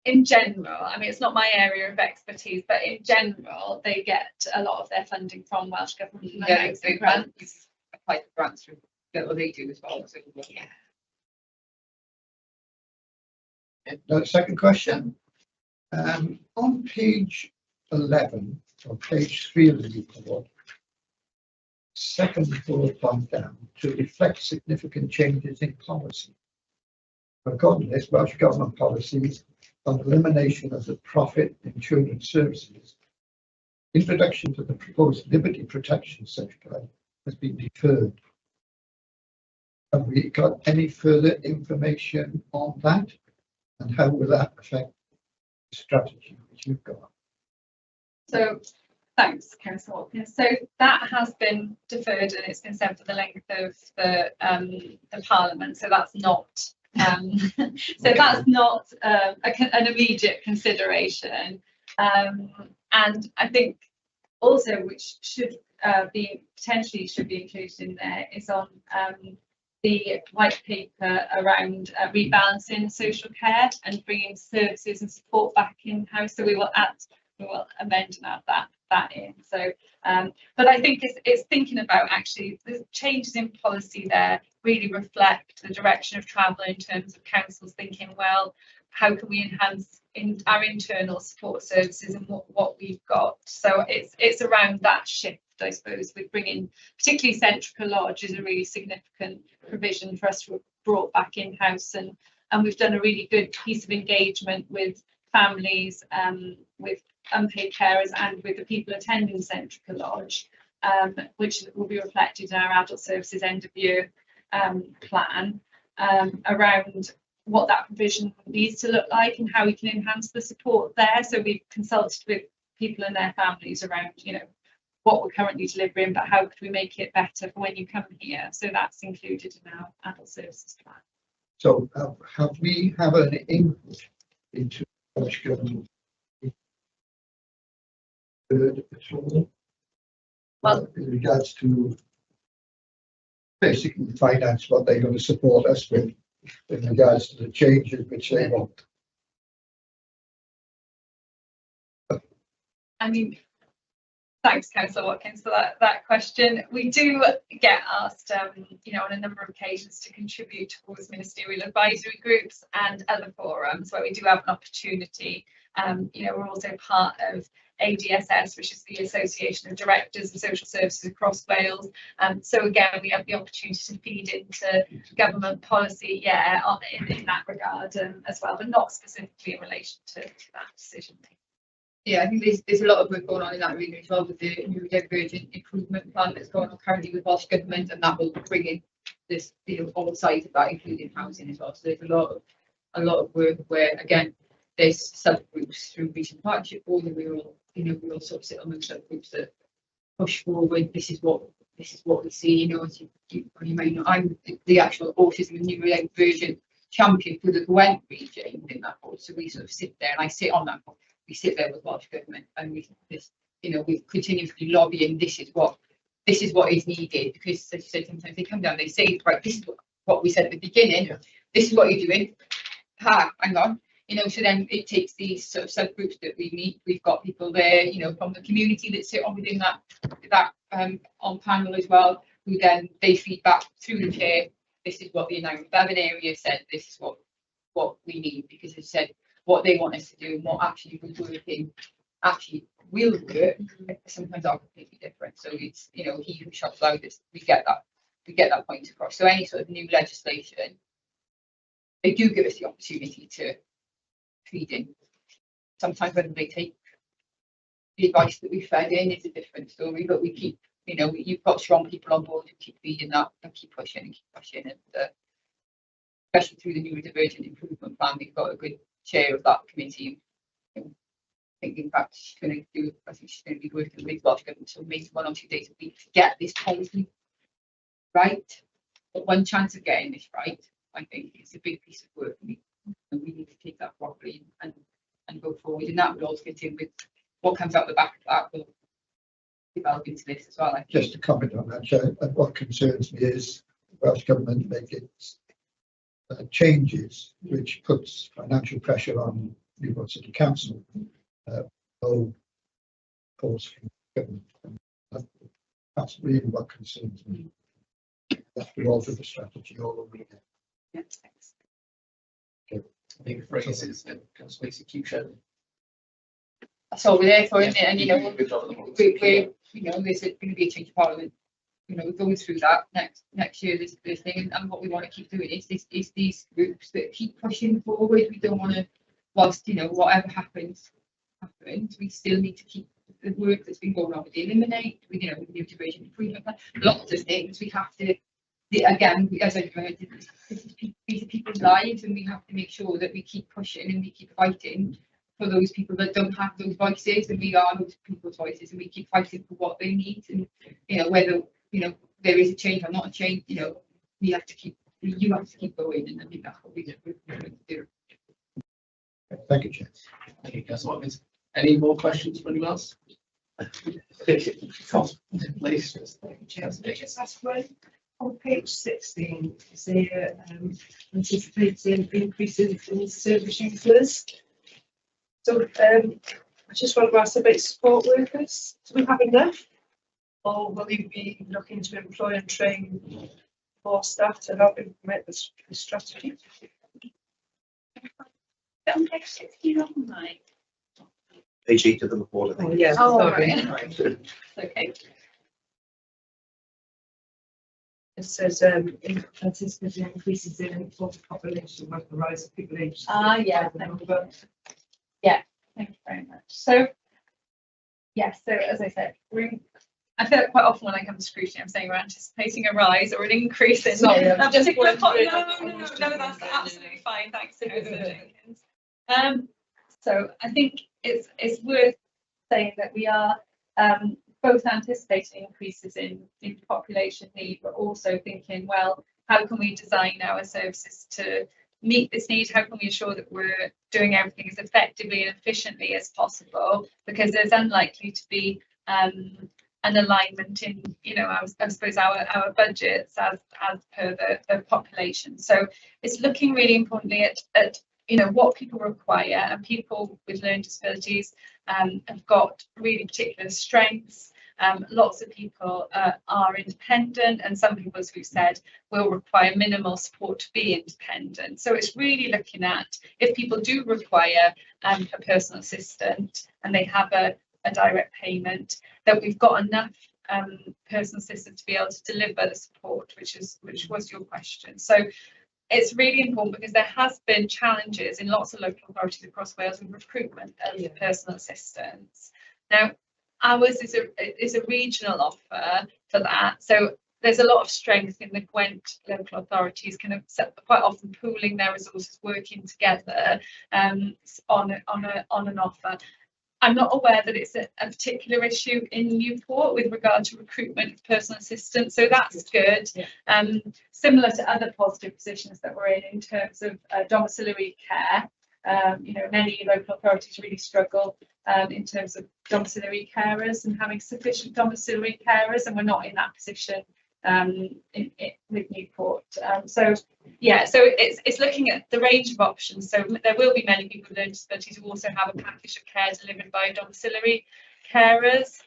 In general, I mean, it's not my area of expertise, but in general, they get a lot of their funding from Welsh Government grants. Apply for grants through that they do as well. So, yeah. The second question, on page 11 or page 3 of the report, second bullet point down, to reflect significant changes in policy. According to this, Welsh Government policies on elimination of the profit in children's services, introduction to the proposed Liberty Protection Circular has been deferred. Have we got any further information on that? And how will that affect the strategy which you've got? So thanks, Councillor Watkins. So that has been deferred and it's been sent for the length of the Parliament. So that's not that's not an immediate consideration. And I think also which should potentially be included in there is on the white paper around rebalancing social care and bringing services and support back in-house. So we will amend and add that in. So, but I think it's thinking about actually the changes in policy there really reflect the direction of travel in terms of councils thinking, well, how can we enhance our internal support services and what we've got? So it's around that shift, I suppose, with bringing particularly Centrica Lodge is a really significant provision for us to have brought back in-house, and we've done a really good piece of engagement with families, with unpaid carers and with the people attending Centrica Lodge. which will be reflected in our adult services end of year plan, around what that provision needs to look like and how we can enhance the support there. So we've consulted with people and their families around, you know, what we're currently delivering, but how could we make it better for when you come here? So that's included in our adult services plan. So have we have an input into Welsh Government at all? Well, in regards to basically finance, what they're going to support us with in regards to the changes which they want. I mean, thanks, Councillor Watkins, for that question. We do get asked, you know, on a number of occasions to contribute towards ministerial advisory groups and other forums where we do have an opportunity. You know, we're also part of ADSS, which is the Association of Directors of Social Services across Wales. So again, we have the opportunity to feed into government policy, yeah, in that regard as well, but not specifically in relation to that decision making. Yeah, I think there's a lot of work going on in that arena as well with the neurodivergent improvement plan that's going on currently with Welsh Government, and that will bring in this, you know, all sides of that, including housing as well. So there's a lot of work where, again, there's subgroups through recent partnership board, and we all sort of sit on those subgroups that push forward. This is what we see. You know, as you may know, I'm the actual autism and neurodivergent champion for the Byw'n region in that board. So we sort of sit there, and I sit on that board. We sit there with Welsh Government, and we're continuously lobbying. This is what is needed, because as you said, sometimes they come down, they say, right, this is what we said at the beginning. Yeah. This is what you're doing. Hang on. You know, so then it takes these sort of subgroups that we meet. We've got people there, you know, from the community that sit on within that on panel as well, who then they feed back through the chair. This is what the urban area said. This is what we need, because as I said, what they want us to do and what actually we're working actually will work sometimes are completely different. So it's, you know, he who shouts loudest, we get that point across. So any sort of new legislation, they do give us the opportunity to feed in. Sometimes whether they take the advice that we fed in is a different story, but we keep, you know, you've got strong people on board who keep feeding that and keep pushing, and especially through the neurodivergent improvement plan, we've got a good chair of that committee. I think in fact she's going to be working with Welsh Government, so maybe 1 or 2 days a week to get this policy right. But one chance of getting this right, I think, is a big piece of work. We need to take that properly and go forward, and that would also fit in with what comes out the back of that. Will develop into this as well. Just to comment on that, Chair, what concerns me is Welsh Government making changes which puts financial pressure on Newport City Council. No calls from government. That's really what concerns me. That's the alter the strategy all over again. Yeah, thanks. Okay. I think the phrase is Council execution. That's all we're there for, isn't it? And you know, we're you know, there's going to be a change of parliament. You know, we're going through that next year. This thing, and what we want to keep doing is these groups that keep pushing forward. We don't want to, whilst you know whatever happens, we still need to keep the work that's been going on with the Eliminate, with you know, with the Integration Improvement Plan. Lots of things we have to. Again, as I heard, these are people's lives, and we have to make sure that we keep pushing and we keep fighting for those people that don't have those voices, and we are those people's voices, and we keep fighting for what they need. And you know, whether you know there is a change or not a change, you know, you have to keep going, and I think that's what we're going to do. Thank you, Chair. Thank you, Councillor Watkins. Any more questions from anyone else? Please. Just ask one. On page 16, is there anticipating increases in service users? So I just want to ask about support workers. Do we have enough? Or will you be looking to employ and train more staff to help implement the strategy? On page 16 on mine. Page 8 of the report, I think. Oh, yeah. Oh, Sorry. right. Okay. It says anticipating increases in employed population with the rise of people aged. Yeah, thank you. Yeah, thank you very much. So, yes, so as I said, I feel like quite often when I come to scrutiny, I'm saying we're anticipating a rise or an increase in Sorry, I'm a just particular wondering. no, that's absolutely fine. Thanks, Councillor Jenkins. So I think it's worth saying that we are both anticipating increases in population need, but also thinking, well, how can we design our services to meet this need? How can we ensure that we're doing everything as effectively and efficiently as possible? Because there's unlikely to be an alignment in, you know, I suppose our budgets as per the population. So it's looking really importantly at you know what people require, and people with learning disabilities have got really particular strengths. Lots of people are independent, and some people, as we've said, will require minimal support to be independent. So it's really looking at if people do require a personal assistant and they have a direct payment, that we've got enough personal assistant to be able to deliver the support, which was your question. So it's really important because there has been challenges in lots of local authorities across Wales with recruitment of personal assistants. Now, ours is a regional offer for that, so there's a lot of strength in the Gwent local authorities, kind of quite often pooling their resources, working together on an offer. I'm not aware that it's a particular issue in Newport with regard to recruitment of personal assistants, so that's good. Similar to other positive positions that we're in terms of domiciliary care. You know, many local authorities really struggle in terms of domiciliary carers and having sufficient domiciliary carers, and we're not in that position with Newport. So yeah, so it's looking at the range of options. So there will be many people with learning disabilities who also have a package of care delivered by domiciliary carers.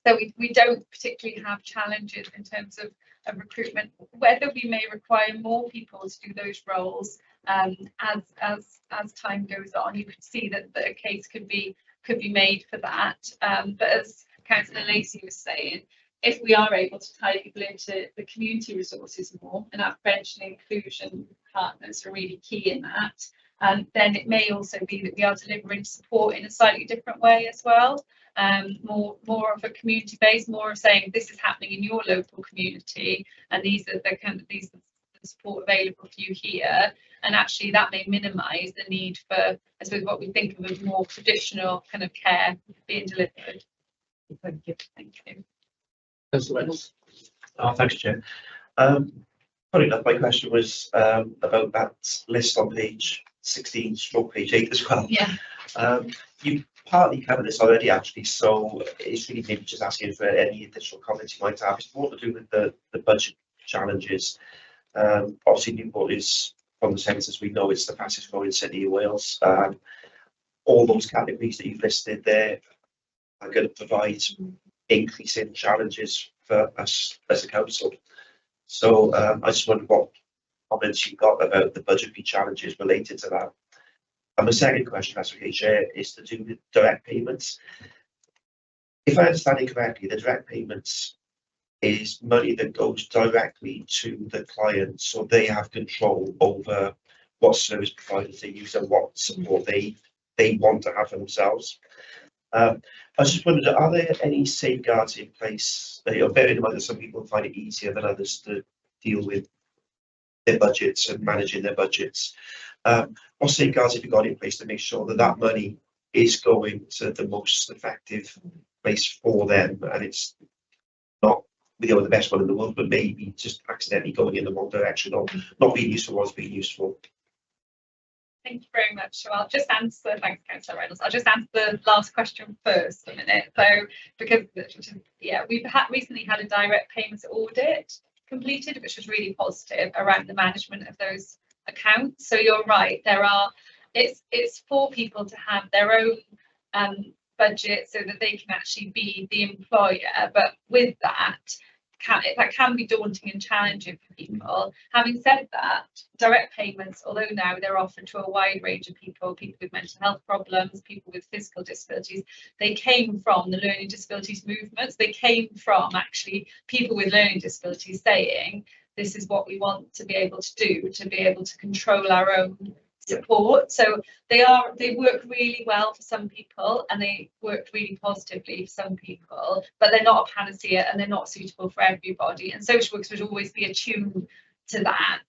So we don't particularly have challenges in terms of recruitment. Whether we may require more people to do those roles as time goes on, you could see that a case could be made for that. But as Councillor Lacey was saying, if we are able to tie people into the community resources more, and our prevention and inclusion partners are really key in that, then it may also be that we are delivering support in a slightly different way as well. More of a community base, more of saying this is happening in your local community, and these are the support available for you here, and actually that may minimise the need for, I suppose, what we think of as more traditional kind of care being delivered. Thank you. Thank you. Oh, thanks, Chair. Funny enough, my question was about that list on page 16, stroke page 8 as well. Yeah. You partly covered this already, actually, so it's really maybe just asking for any additional comments you might have. It's more to do with the budget challenges. Obviously, Newport is, from the census, we know it's the fastest growing city in Wales. All those categories that you've listed there are going to provide increasing challenges for us as a council. So I just wondered what comments you got about the budgetary challenges related to that. And the second question, that's okay, Chair, is to do with direct payments. If I understand it correctly, the direct payments is money that goes directly to the client, so they have control over what service providers they use and what support they want to have for themselves. I just wondered, are there any safeguards in place, bearing in mind that some people find it easier than others to deal with their budgets and managing their budgets? What safeguards have you got in place to make sure that that money is going to the most effective place for them, and it's not the best one in the world, but maybe just accidentally going in the wrong direction, or not being useful or being useful? Thank you very much. So I'll just answer, thanks Councillor Reynolds, I'll just answer the last question first a minute. So, because, yeah, we've recently had a direct payments audit completed, which was really positive around the management of those accounts. So you're right, it's for people to have their own budget so that they can actually be the employer, but with that, that can be daunting and challenging for people. Having said that, direct payments, although now they're offered to a wide range of people with mental health problems, people with physical disabilities, they came from the learning disabilities movements. They came from actually people with learning disabilities saying, this is what we want to be able to do, to be able to control our own support. So they work really well for some people, and they work really positively for some people, but they're not a panacea and they're not suitable for everybody. And social workers would always be attuned to that.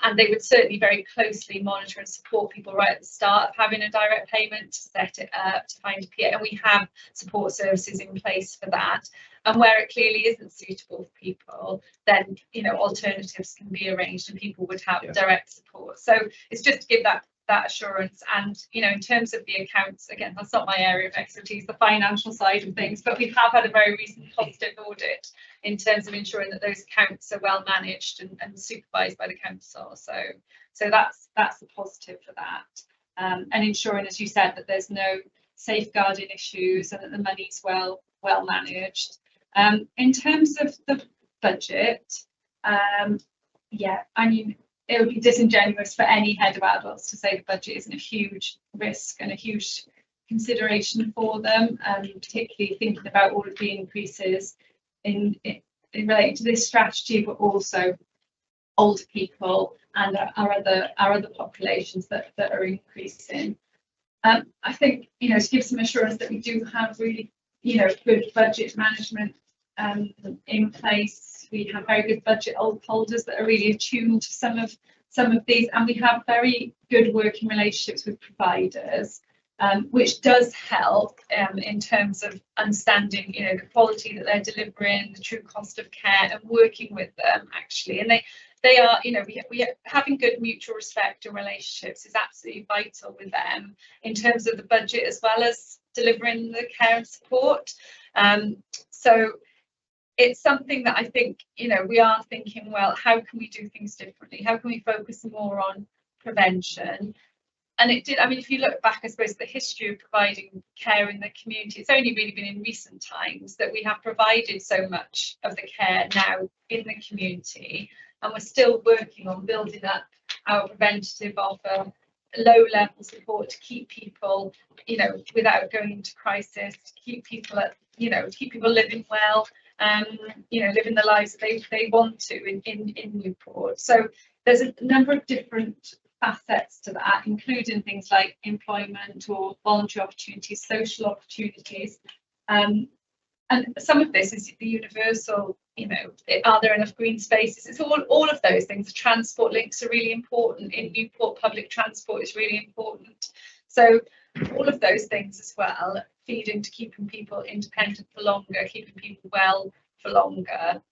And they would certainly very closely monitor and support people right at the start of having a direct payment, to set it up, to find a PA, and we have support services in place for that. And where it clearly isn't suitable for people, then, you know, alternatives can be arranged and people would have direct support. So it's just to give that assurance. And, you know, in terms of the accounts, again, that's not my area of expertise, the financial side of things, but we have had a very recent positive audit in terms of ensuring that those accounts are well managed and supervised by the council. So that's a positive for that. And ensuring, as you said, that there's no safeguarding issues and that the money's well managed. In terms of the budget, yeah, I mean, it would be disingenuous for any head of adults to say the budget isn't a huge risk and a huge consideration for them, particularly thinking about all of the increases in relating to this strategy, but also older people and our other populations that are increasing. I think, you know, to give some assurance that we do have really, you know, good budget management in place. We have very good budget holders that are really attuned to some of these, and we have very good working relationships with providers, which does help in terms of understanding, you know, the quality that they're delivering, the true cost of care, and working with them actually. And they are, you know, we are having good mutual respect and relationships is absolutely vital with them in terms of the budget as well as delivering the care and support. So it's something that I think, you know, we are thinking, well, how can we do things differently? How can we focus more on prevention? And it did, I mean, if you look back, I suppose, the history of providing care in the community, it's only really been in recent times that we have provided so much of the care now in the community. And we're still working on building up our preventative offer, low-level support to keep people, you know, without going into crisis, to keep people at, you know, keep people living well, you know, living the lives that they want to in Newport. So there's a number of different facets to that, including things like employment or voluntary opportunities, social opportunities. And some of this is the universal, you know, are there enough green spaces? It's all of those things. The transport links are really important. In Newport, public transport is really important. So all of those things as well feed into keeping people independent for longer, keeping people well for longer.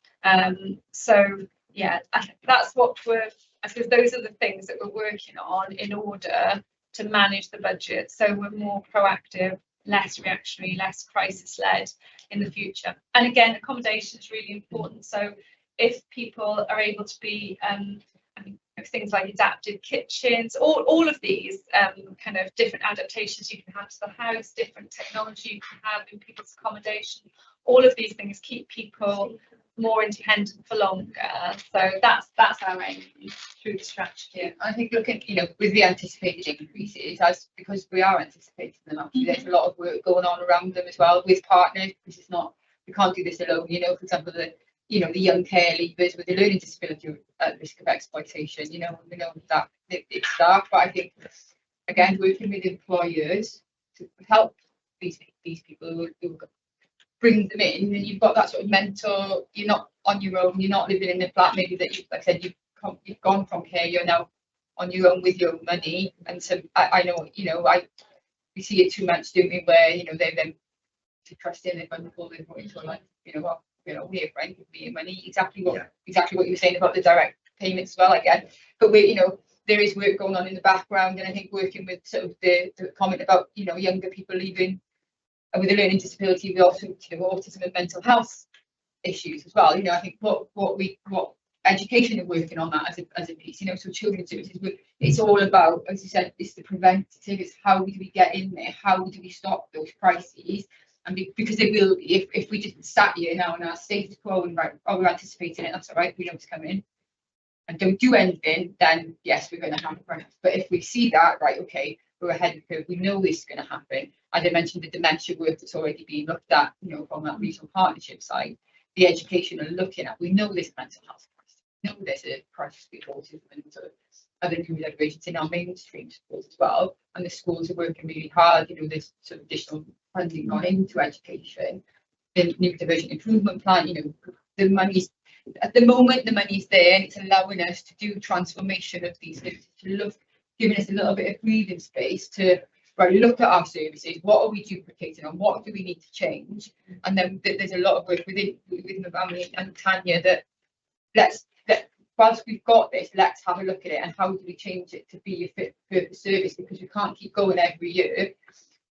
So yeah, that's what I suppose those are the things that we're working on in order to manage the budget. So we're more proactive, less reactionary, less crisis led in the future. And again, accommodation is really important. So if people are able to be, I mean, things like adapted kitchens, all of these kind of different adaptations you can have to the house, different technology you can have in people's accommodation, all of these things keep people more independent for longer. So that's our aim through the strategy. Yeah, I think looking, you know, with the anticipated increases, because we are anticipating them, actually, there's a lot of work going on around them as well with partners, because it's not, we can't do this alone. You know, for example, the young care leavers with a learning disability at risk of exploitation, you know, we know that it's dark, but I think, again, working with employers to help these people who bring them in, and you've got that sort of mentor, you're not on your own, you're not living in the flat maybe that like I said, you've gone from care, you're now on your own with your own money. And so I know, you know, we see it too much, don't we, where, you know, they're then trusting, they're vulnerable, they're going to like, you know what, we're friend, give me your money, exactly what you were saying about the direct payments as well, I guess. But we, you know, there is work going on in the background, and I think working with sort of the comment about, you know, younger people leaving with a learning disability, we also, you know, autism and mental health issues as well. You know, I think what education are working on that as a piece, you know, so children's services, it's all about, as you said, it's the preventative, it's how do we get in there, how do we stop those crises, and because they will, if we just sat here now in our status quo and right, oh, we're anticipating it, that's all right, we know it's coming, and don't do anything, then yes, we're going to have a run. But if we see that, right, okay, we're ahead of the curve, we know this is going to happen. And I mentioned the dementia work that's already being looked at, you know, from that regional partnership side, the education are looking at, we know this mental health crisis, we know there's a crisis with autism and sort of other community aggregations in our mainstream schools as well. And the schools are working really hard. You know, there's sort of additional funding gone into education. The new diversion improvement plan, you know, the money's at the moment, the money's there, and it's allowing us to do transformation of these services, to look, giving us a little bit of breathing space to look at our services. What are we duplicating and what do we need to change? And then there's a lot of work within the family and Tanya that whilst we've got this, let's have a look at it and how do we change it to be a fit for purpose service, because we can't keep going every year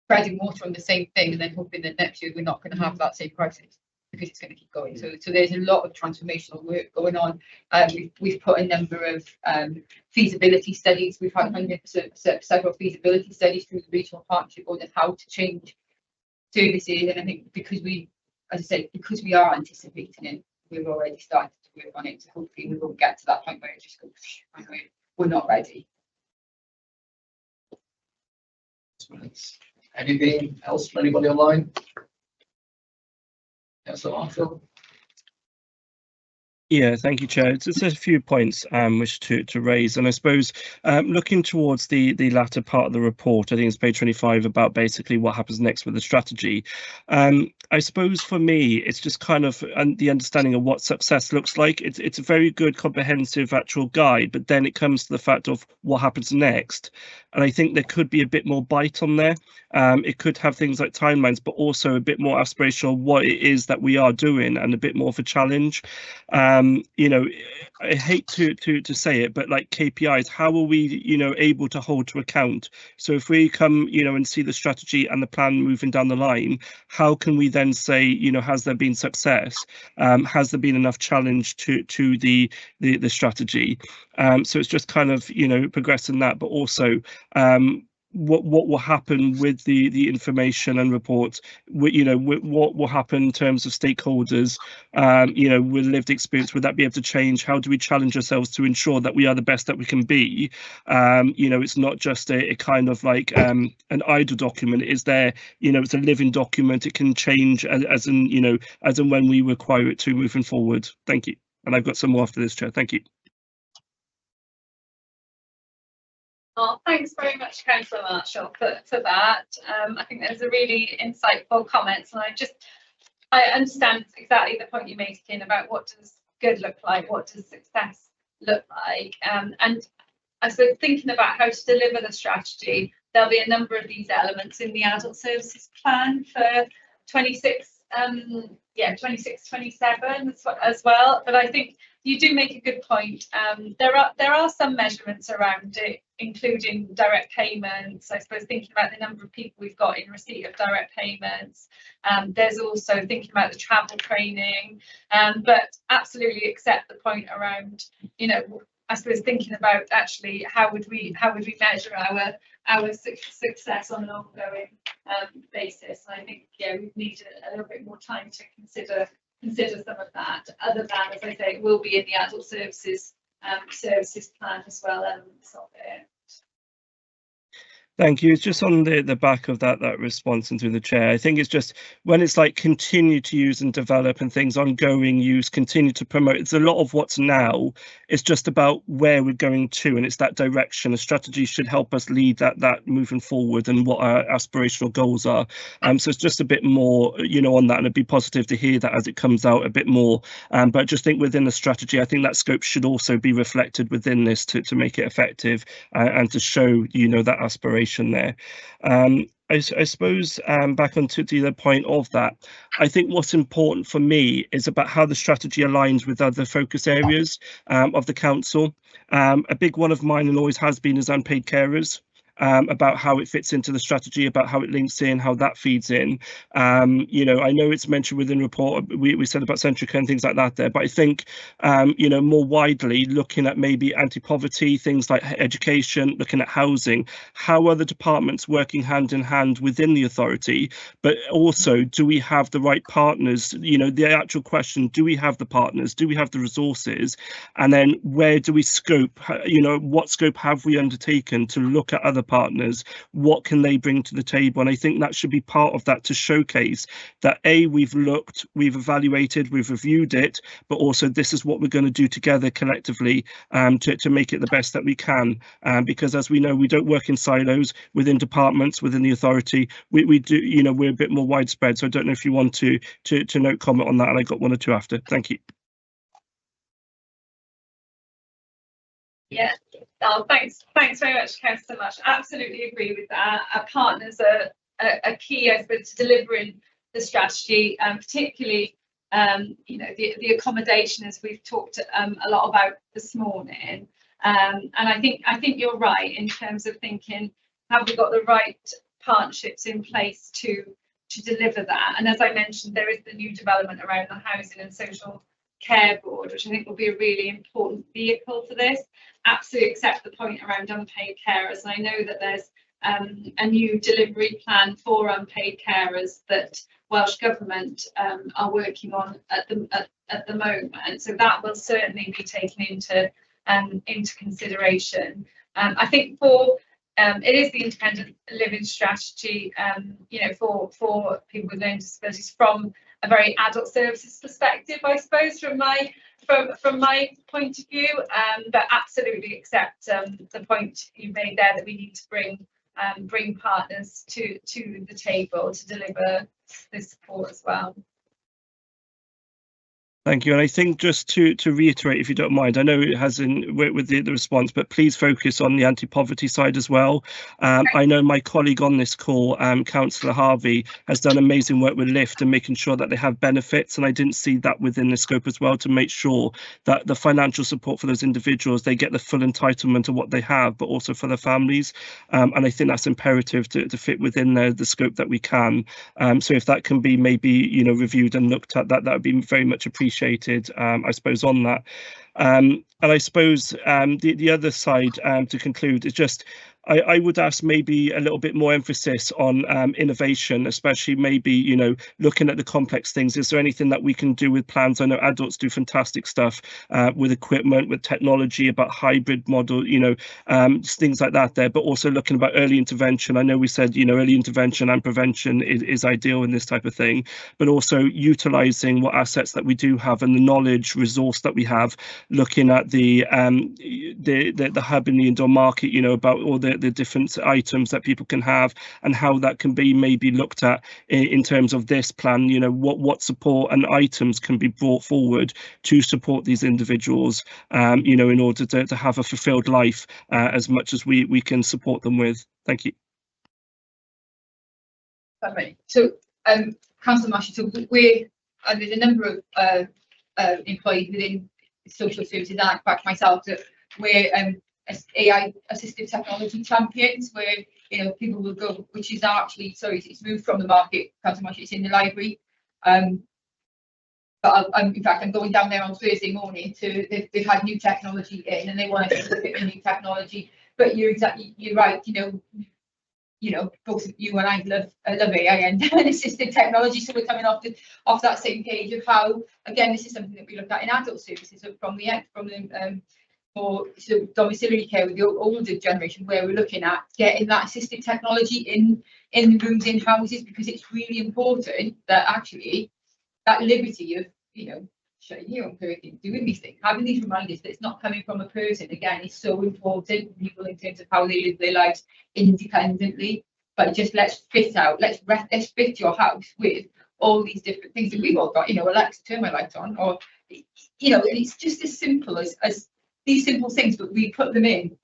treading water on the same thing and then hoping that next year we're not going to have that same crisis, because it's going to keep going. So there's a lot of transformational work going on. We've put a number of feasibility studies. We've had several feasibility studies through the regional partnership on how to change services. And I think because we, as I said, because we are anticipating it, we've already started to work on it. So hopefully we won't get to that point where it just goes, we're not ready. Anything else from anybody online? Yes, so Marshall. Yeah, thank you, Chair. Just a few points which to raise, and I suppose looking towards the latter part of the report, I think it's page 25, about basically what happens next with the strategy. I suppose for me, it's just kind of the understanding of what success looks like. It's a very good comprehensive actual guide, but then it comes to the fact of what happens next. And I think there could be a bit more bite on there. It could have things like timelines, but also a bit more aspirational what it is that we are doing, and a bit more of a challenge. You know, I hate to say it, but like KPIs, how are we, you know, able to hold to account? So if we come, you know, and see the strategy and the plan moving down the line, how can we then say, you know, has there been success? Has there been enough challenge to the strategy? So it's just kind of, you know, progressing that, but also what will happen with the information and reports, you know, what will happen in terms of stakeholders, you know, with lived experience, would that be able to change? How do we challenge ourselves to ensure that we are the best that we can be? You know, it's not just a kind of like an idle document. Is there, you know, it's a living document. It can change as in, you know, as and when we require it to moving forward. Thank you. And I've got some more after this, Chair. Thank you. Oh, thanks very much, Councillor Marshall, for that. I think there's a really insightful comments, and I understand exactly the point you're making about what does good look like, what does success look like, and I suppose thinking about how to deliver the strategy, there'll be a number of these elements in the adult services plan for 26, 27 as well. But I think you do make a good point. There are some measurements around it, including direct payments. I suppose thinking about the number of people we've got in receipt of direct payments. There's also thinking about the travel training, but absolutely accept the point around, you know, I suppose thinking about actually how would we measure our success on an ongoing basis. And I think, yeah, we need a little bit more time to consider some of that. Other than, as I say, it will be in the adult services plan as well, elements of it. Thank you. It's just on the back of that response and through the chair. I think it's just when it's like continue to use and develop and things, ongoing use, continue to promote. It's a lot of what's now. It's just about where we're going to, and it's that direction. A strategy should help us lead that moving forward and what our aspirational goals are. So it's just a bit more, you know, on that, and it'd be positive to hear that as it comes out a bit more. But I just think within the strategy, I think that scope should also be reflected within this to make it effective and to show, you know, that aspiration there. I suppose back onto the point of that, I think what's important for me is about how the strategy aligns with other focus areas of the council. A big one of mine and always has been is unpaid carers. About how it fits into the strategy, about how it links in, how that feeds in. You know, I know it's mentioned within the report, we said about Centrica and things like that there, but I think, you know, more widely looking at maybe anti-poverty, things like education, looking at housing, how are the departments working hand in hand within the authority, but also do we have the right partners? You know, the actual question, do we have the partners? Do we have the resources? And then where do we scope, you know, what scope have we undertaken to look at other partners, what can they bring to the table? And I think that should be part of that, to showcase that we've looked, we've evaluated, we've reviewed it, but also this is what we're going to do together collectively to make it the best that we can. Because as we know, we don't work in silos within departments, within the authority. We do, you know, we're a bit more widespread. So I don't know if you want to note comment on that, and I got one or two after. Thank you. Yeah, thanks very much, Councillor Marsh. Absolutely agree with that. Our partners are key, I suppose, to delivering the strategy, particularly you know, the accommodation, as we've talked a lot about this morning. And I think you're right in terms of thinking, have we got the right partnerships in place to deliver that? And as I mentioned, there is the new development around the Housing and Social Care Board, which I think will be a really important vehicle for this. Absolutely accept the point around unpaid carers, and I know that there's a new delivery plan for unpaid carers that Welsh Government are working on at the moment, so that will certainly be taken into consideration. I think for it is the independent living strategy, you know, for people with learning disabilities from a very adult services perspective, I suppose, from my point of view, but absolutely accept the point you made there, that we need to bring partners to the table to deliver this support as well. Thank you. And I think just to reiterate, if you don't mind, I know it has with the response, but please focus on the anti-poverty side as well. I know my colleague on this call, Councillor Harvey, has done amazing work with LIFT and making sure that they have benefits. And I didn't see that within the scope as well, to make sure that the financial support for those individuals, they get the full entitlement of what they have, but also for their families. And I think that's imperative to fit within the scope that we can. So if that can be maybe, you know, reviewed and looked at, that would be very much appreciated. I suppose, on that. And I suppose the other side, to conclude, is just I would ask maybe a little bit more emphasis on innovation, especially maybe, you know, looking at the complex things. Is there anything that we can do with plans? I know adults do fantastic stuff with equipment, with technology, about hybrid model, you know, things like that there, but also looking about early intervention. I know we said, you know, early intervention and prevention is ideal in this type of thing, but also utilising what assets that we do have and the knowledge resource that we have, looking at the hub in the indoor market, you know, about all the different items that people can have and how that can be maybe looked at in terms of this plan. You know, what support and items can be brought forward to support these individuals, you know, in order to have a fulfilled life as much as we can support them with. Thank you. So, Councillor Marshall, so there's a number of employees within social services, and in fact myself, that we're AI assistive technology champions, where, you know, people will go, which is actually, sorry, it's moved from the market, it's in the library. But in fact, I'm going down there on Thursday morning they've had new technology in, and they want to look at the new technology. But you're right, you know, both you and I love AI and assistive technology, so we're coming off that same page of how, again, this is something that we look at in adult services, so from the or so domiciliary care with the older generation, where we're looking at getting that assistive technology in rooms, in houses, because it's really important that actually that liberty of, you know, shutting your own curtain, doing these things, having these reminders that it's not coming from a person, again, is so important for people in terms of how they live their lives independently. But just let's fit your house with all these different things that we've all got, you know, Alexa, turn my lights on, or, you know, and it's just as simple as these simple things, but we put them in.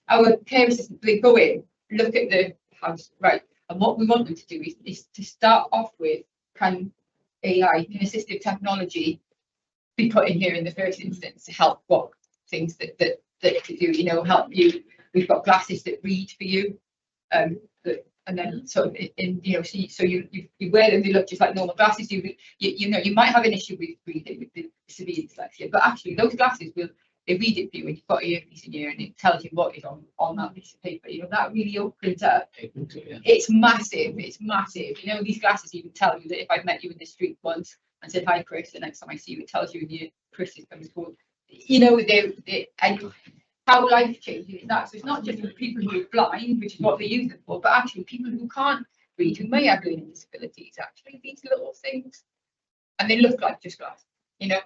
Our care assistants, they go in, look at the house, right, and what we want them to do is to start off with, can AI and assistive technology be put in here in the first instance to help what things that to do, you know, help you. We've got glasses that read for you, and then sort of in, you know, so you wear them, they look just like normal glasses. You know, you might have an issue with reading with the severe dyslexia, but actually those glasses they read it for you, and you've got an earpiece in here, and it tells you what is on that piece of paper. You know, that really opens up. It's massive. It's massive. You know, these glasses even tell you that if I've met you in the street once and said, "Hi, Chris," the next time I see you, it tells you, Chris is coming forward. You know, how how life changing is that. So it's not just for people who are blind, which is what they use it for, but actually people who can't read, who may have learning disabilities, actually these little things, and they look like just glass. You know,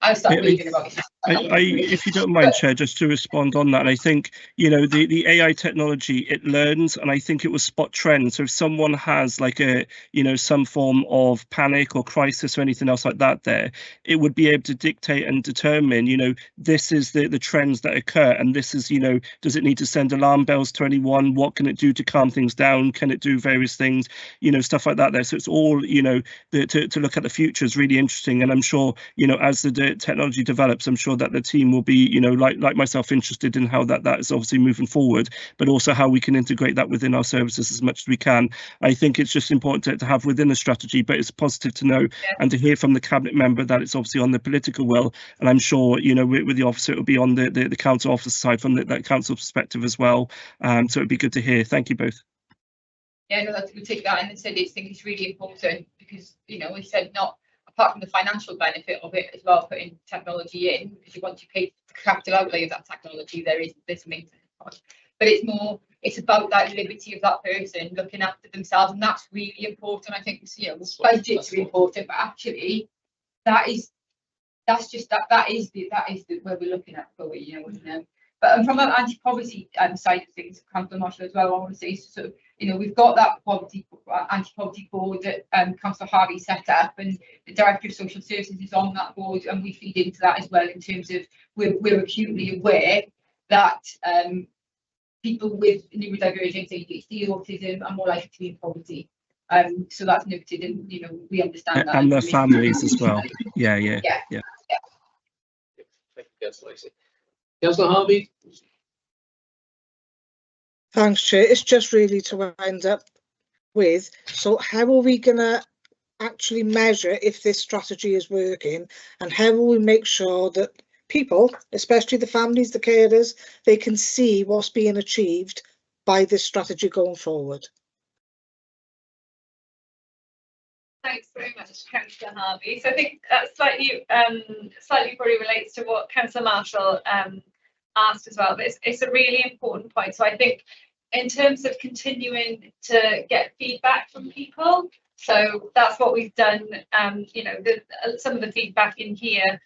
I start reading about it. If you don't mind, Chair, just to respond on that, I think, you know, the AI technology, it learns, and I think it will spot trends. So if someone has like a, you know, some form of panic or crisis or anything else like that there, it would be able to dictate and determine, you know, this is the trends that occur, and this is, you know, does it need to send alarm bells to anyone? What can it do to calm things down? Can it do various things, you know, stuff like that there. So it's all, you know, to look at the future is really interesting, and I'm sure, you know, as the technology develops, I'm sure that the team will be, you know, like myself, interested in how that is obviously moving forward, but also how we can integrate that within our services as much as we can. I think it's just important to have within the strategy, but it's positive to know and to hear from the cabinet member that it's obviously on the political will, and I'm sure, you know, with the officer, it will be on the council officer side from that council perspective as well. So it'd be good to hear. Thank you both. Yeah, no, we'll take that, and I said I think it's really important because, you know, we said not apart from the financial benefit of it as well, putting technology in, because once you pay the capital outlay of that technology, there is this maintenance cost. But it's about that liberty of that person looking after themselves, and that's really important. I think, you know, budgets are important, but actually that is where we're looking at going, you know. And, but from an anti-poverty side of things, Councillor Marshall as well, I want to say, sort of, you know, we've got that anti-poverty board that Councillor Harvey set up, and the Director of Social Services is on that board, and we feed into that as well in terms of we're acutely aware that people with neurodivergence, ADHD, autism are more likely to be in poverty. So that's noted, and you know, we understand that. And their families as well. Yeah. Yeah. Thank you, Councillor Lacey. Councillor Harvey. Thanks, Chair. It's just really to end up with, so how are we going to actually measure if this strategy is working, and how will we make sure that people, especially the families, the carers, they can see what's being achieved by this strategy going forward? Thanks very much, Councillor Harvey. So I think that slightly probably relates to what Councillor Marshall asked as well, but it's a really important point. So I think in terms of continuing to get feedback from people, so that's what we've done. You know, some of the feedback in here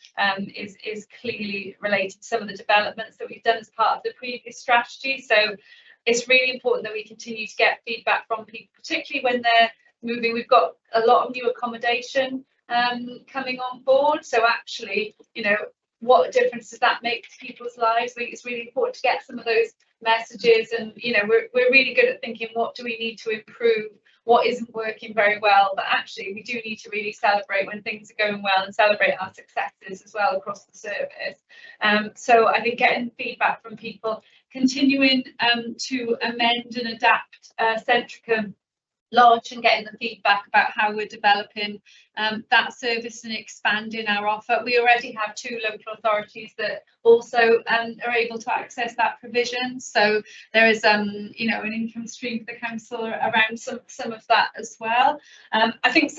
is clearly related to some of the developments that we've done as part of the previous strategy. So it's really important that we continue to get feedback from people, particularly when they're moving. We've got a lot of new accommodation coming on board. So actually, you know, what difference does that make to people's lives? I think it's really important to get some of those messages, and you know, we're really good at thinking, what do we need to improve, what isn't working very well, but actually we do need to really celebrate when things are going well and celebrate our successes as well across the service. So I think getting feedback from people, continuing to amend and adapt Centrica Lodge, and getting the feedback about how we're developing that service and expanding our offer. We already have 2 local authorities that also are able to access that provision, so there is you know, an income stream for the council around some of that as well. I think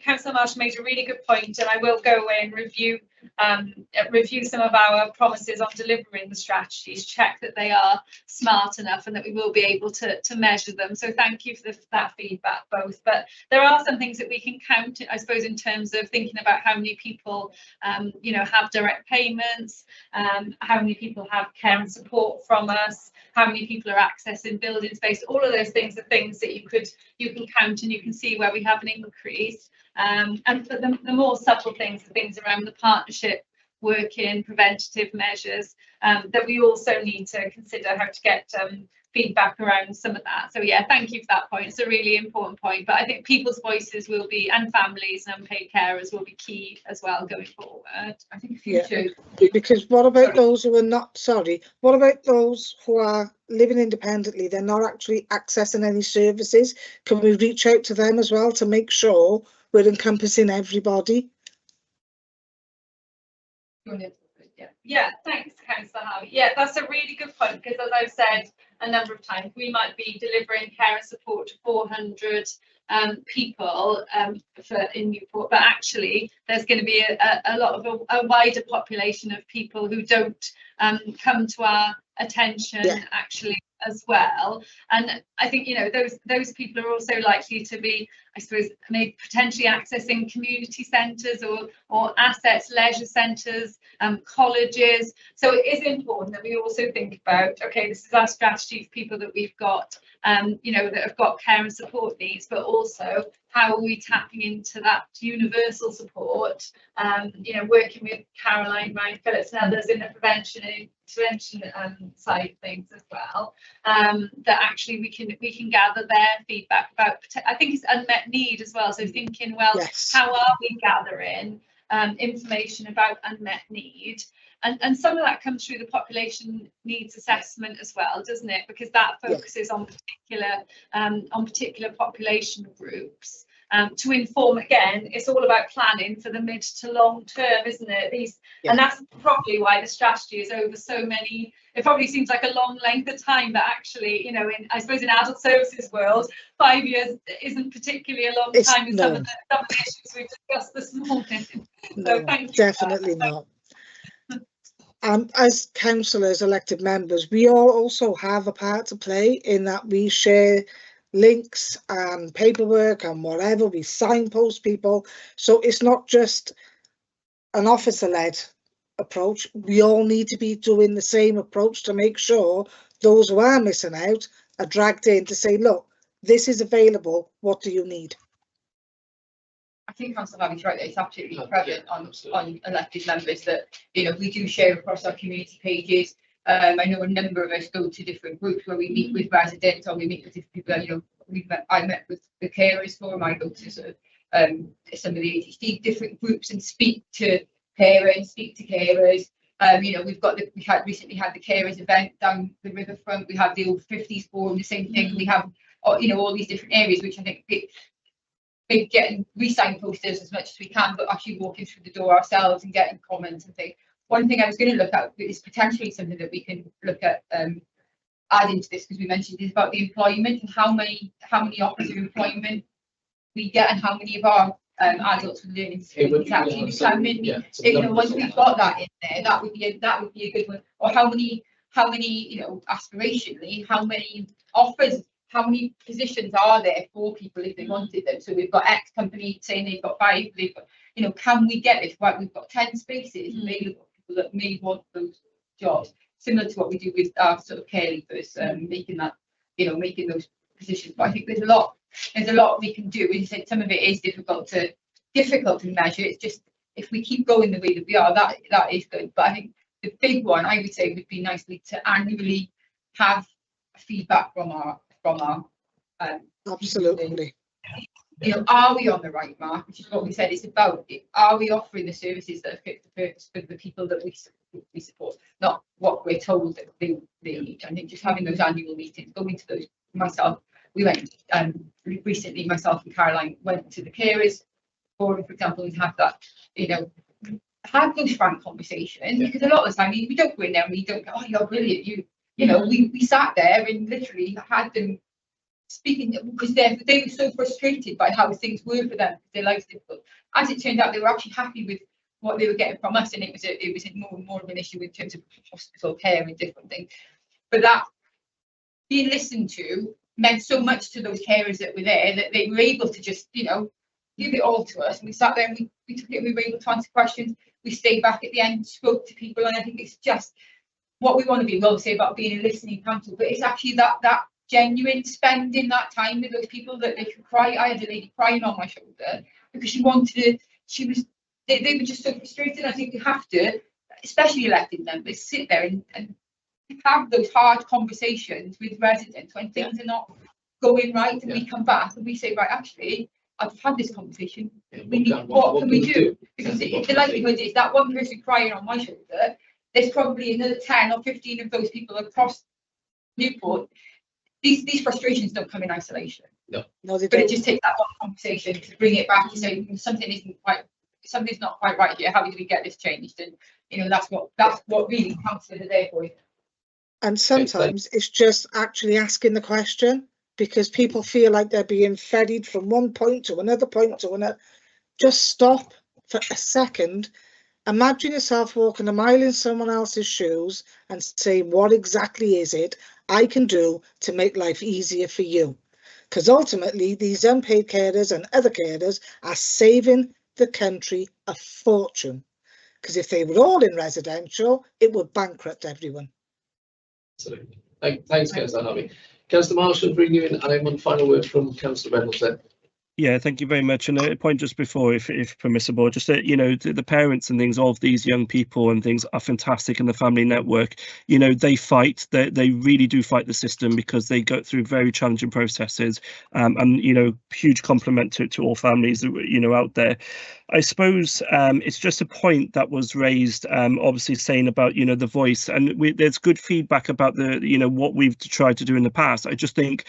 Councillor Marshall made a really good point, and I will go away and review some of our promises on delivering the strategies, check that they are smart enough and that we will be able to measure them. So thank you for that feedback both. But there are some things that we can count, I suppose, in terms of thinking about how many people you know, have direct payments, how many people have care and support from us, how many people are accessing building space. All of those things are things that you can count, and you can see where we have an increase. And for the more subtle things, the things around the partnership working, preventative measures, that we also need to consider how to get feedback around some of that. So yeah, thank you for that point. It's a really important point, but I think people's voices will be, and families and unpaid carers will be key as well going forward. I think future. Yeah, because what about those who are not, what about those who are living independently, they're not actually accessing any services? Can we reach out to them as well to make sure we're encompassing everybody? Yeah, thanks, Councillor Harvey. Yeah, that's a really good point, because as I've said, a number of times. We might be delivering care and support to 400 people in Newport, but actually there's going to be a lot of a wider population of people who don't come to our attention actually as well. And I think, you know, those people are also likely to be, I suppose, maybe potentially accessing community centres or assets, leisure centres, colleges. So it is important that we also think about, okay, this is our strategy for people that we've got, you know, that have got care and support needs, but also how are we tapping into that universal support, you know, working with Caroline, Ryan Phillips and others in the prevention and intervention side of things as well, that actually we can gather their feedback about, I think it's unmet need as well. So thinking, well, how are we gathering information about unmet need? And some of that comes through the population needs assessment as well, doesn't it? Because that focuses on particular population groups. To inform, again, it's all about planning for the mid to long term, isn't it? And that's probably why the strategy is over so many. It probably seems like a long length of time, but actually, you know, I suppose in adult services world, 5 years isn't particularly a long time with some of the issues we've discussed this morning. So thank you. Definitely not. As councillors, elected members, we all also have a part to play in that we share links and paperwork and whatever, we signpost people. So it's not just an officer-led approach. We all need to be doing the same approach to make sure those who are missing out are dragged in to say, look, this is available, what do you need? I think Councillor Harvey's right, it's absolutely prevalent on elected members that, you know, we do share across our community pages. I know a number of us go to different groups where we meet with residents or we meet with different people. You know, I met with the carers forum. I go to sort of some of the ADHD different groups and speak to parents, speak to carers. You know, we recently had the carers event down the riverfront. We have the Over 50s forum, the same thing. We have, you know, all these different areas, which I think we're getting re-sign posters as much as we can, but actually walking through the door ourselves and getting comments and things. One thing I was going to look at is potentially something that we can look at adding to this, because we mentioned is about the employment and how many offers of employment we get and how many of our adults with learning disabilities actually become in. You know, once we've got that in there, that would be a good one. Or how many, you know, aspirationally, how many offers, how many positions are there for people if they wanted them? So we've got X company saying they've got 5, they've got, you know, can we get this right? We've got 10 spaces available for people that may want those jobs, similar to what we do with our sort of care leavers, making that, you know, making those positions. But I think there's a lot we can do. As you said, some of it is difficult to measure. It's just if we keep going the way that we are, that is good. But I think the big one I would say would be nicely to annually have feedback from our absolutely. You know, are we on the right mark? Which is what we said. It's about, are we offering the services that are fit for purpose for the people that we support, not what we're told that they need. I think just having those annual meetings, going to those myself. We went recently, myself and Caroline went to the carers forum, for example, and have that, you know, have those frank conversations, because a lot of the time we don't go in there and we don't go, oh, you're brilliant, you know, we sat there and literally had them speaking, because they were so frustrated by how things were for them, their lives difficult. As it turned out, they were actually happy with what they were getting from us, and it was more and more of an issue in terms of hospital care and different things. But that being listened to meant so much to those carers that were there that they were able to just, you know, give it all to us. And we sat there and we took it, we were able to answer questions. We stayed back at the end, spoke to people, and I think it's just what we want to be. We'll say about being a listening council, but it's actually that genuine spending that time with those people that they could cry. I had a lady crying on my shoulder because they were just so frustrated. I think we have to, especially elected members, sit there and have those hard conversations with residents when things are not going right, and we come back and we say, right, actually, I've had this conversation. What can we do? Because the likelihood is that one person crying on my shoulder, there's probably another 10 or 15 of those people across Newport. These frustrations don't come in isolation. No, they don't. But it just takes that one conversation to bring it back to say something's not quite right here. How do we get this changed? And you know, that's what really councillors are there for. And sometimes it's just actually asking the question, because people feel like they're being ferried from one point to another point to another. Just stop for a second. Imagine yourself walking a mile in someone else's shoes and say, what exactly is it I can do to make life easier for you? Because ultimately, these unpaid carers and other carers are saving the country a fortune. Because if they were all in residential, it would bankrupt everyone. Absolutely. Thanks, Councillor Harvey. Councillor Marshall, bring you in, and then one final word from Councillor Reynolds then. Yeah, thank you very much. And a point just before, if permissible, just that, you know, the parents and things of these young people and things are fantastic in the family network. You know, they fight, they really do fight the system, because they go through very challenging processes. And, you know, huge compliment to all families, you know, out there. I suppose it's just a point that was raised, obviously saying about, you know, the voice, and there's good feedback about the, you know, what we've tried to do in the past. I just think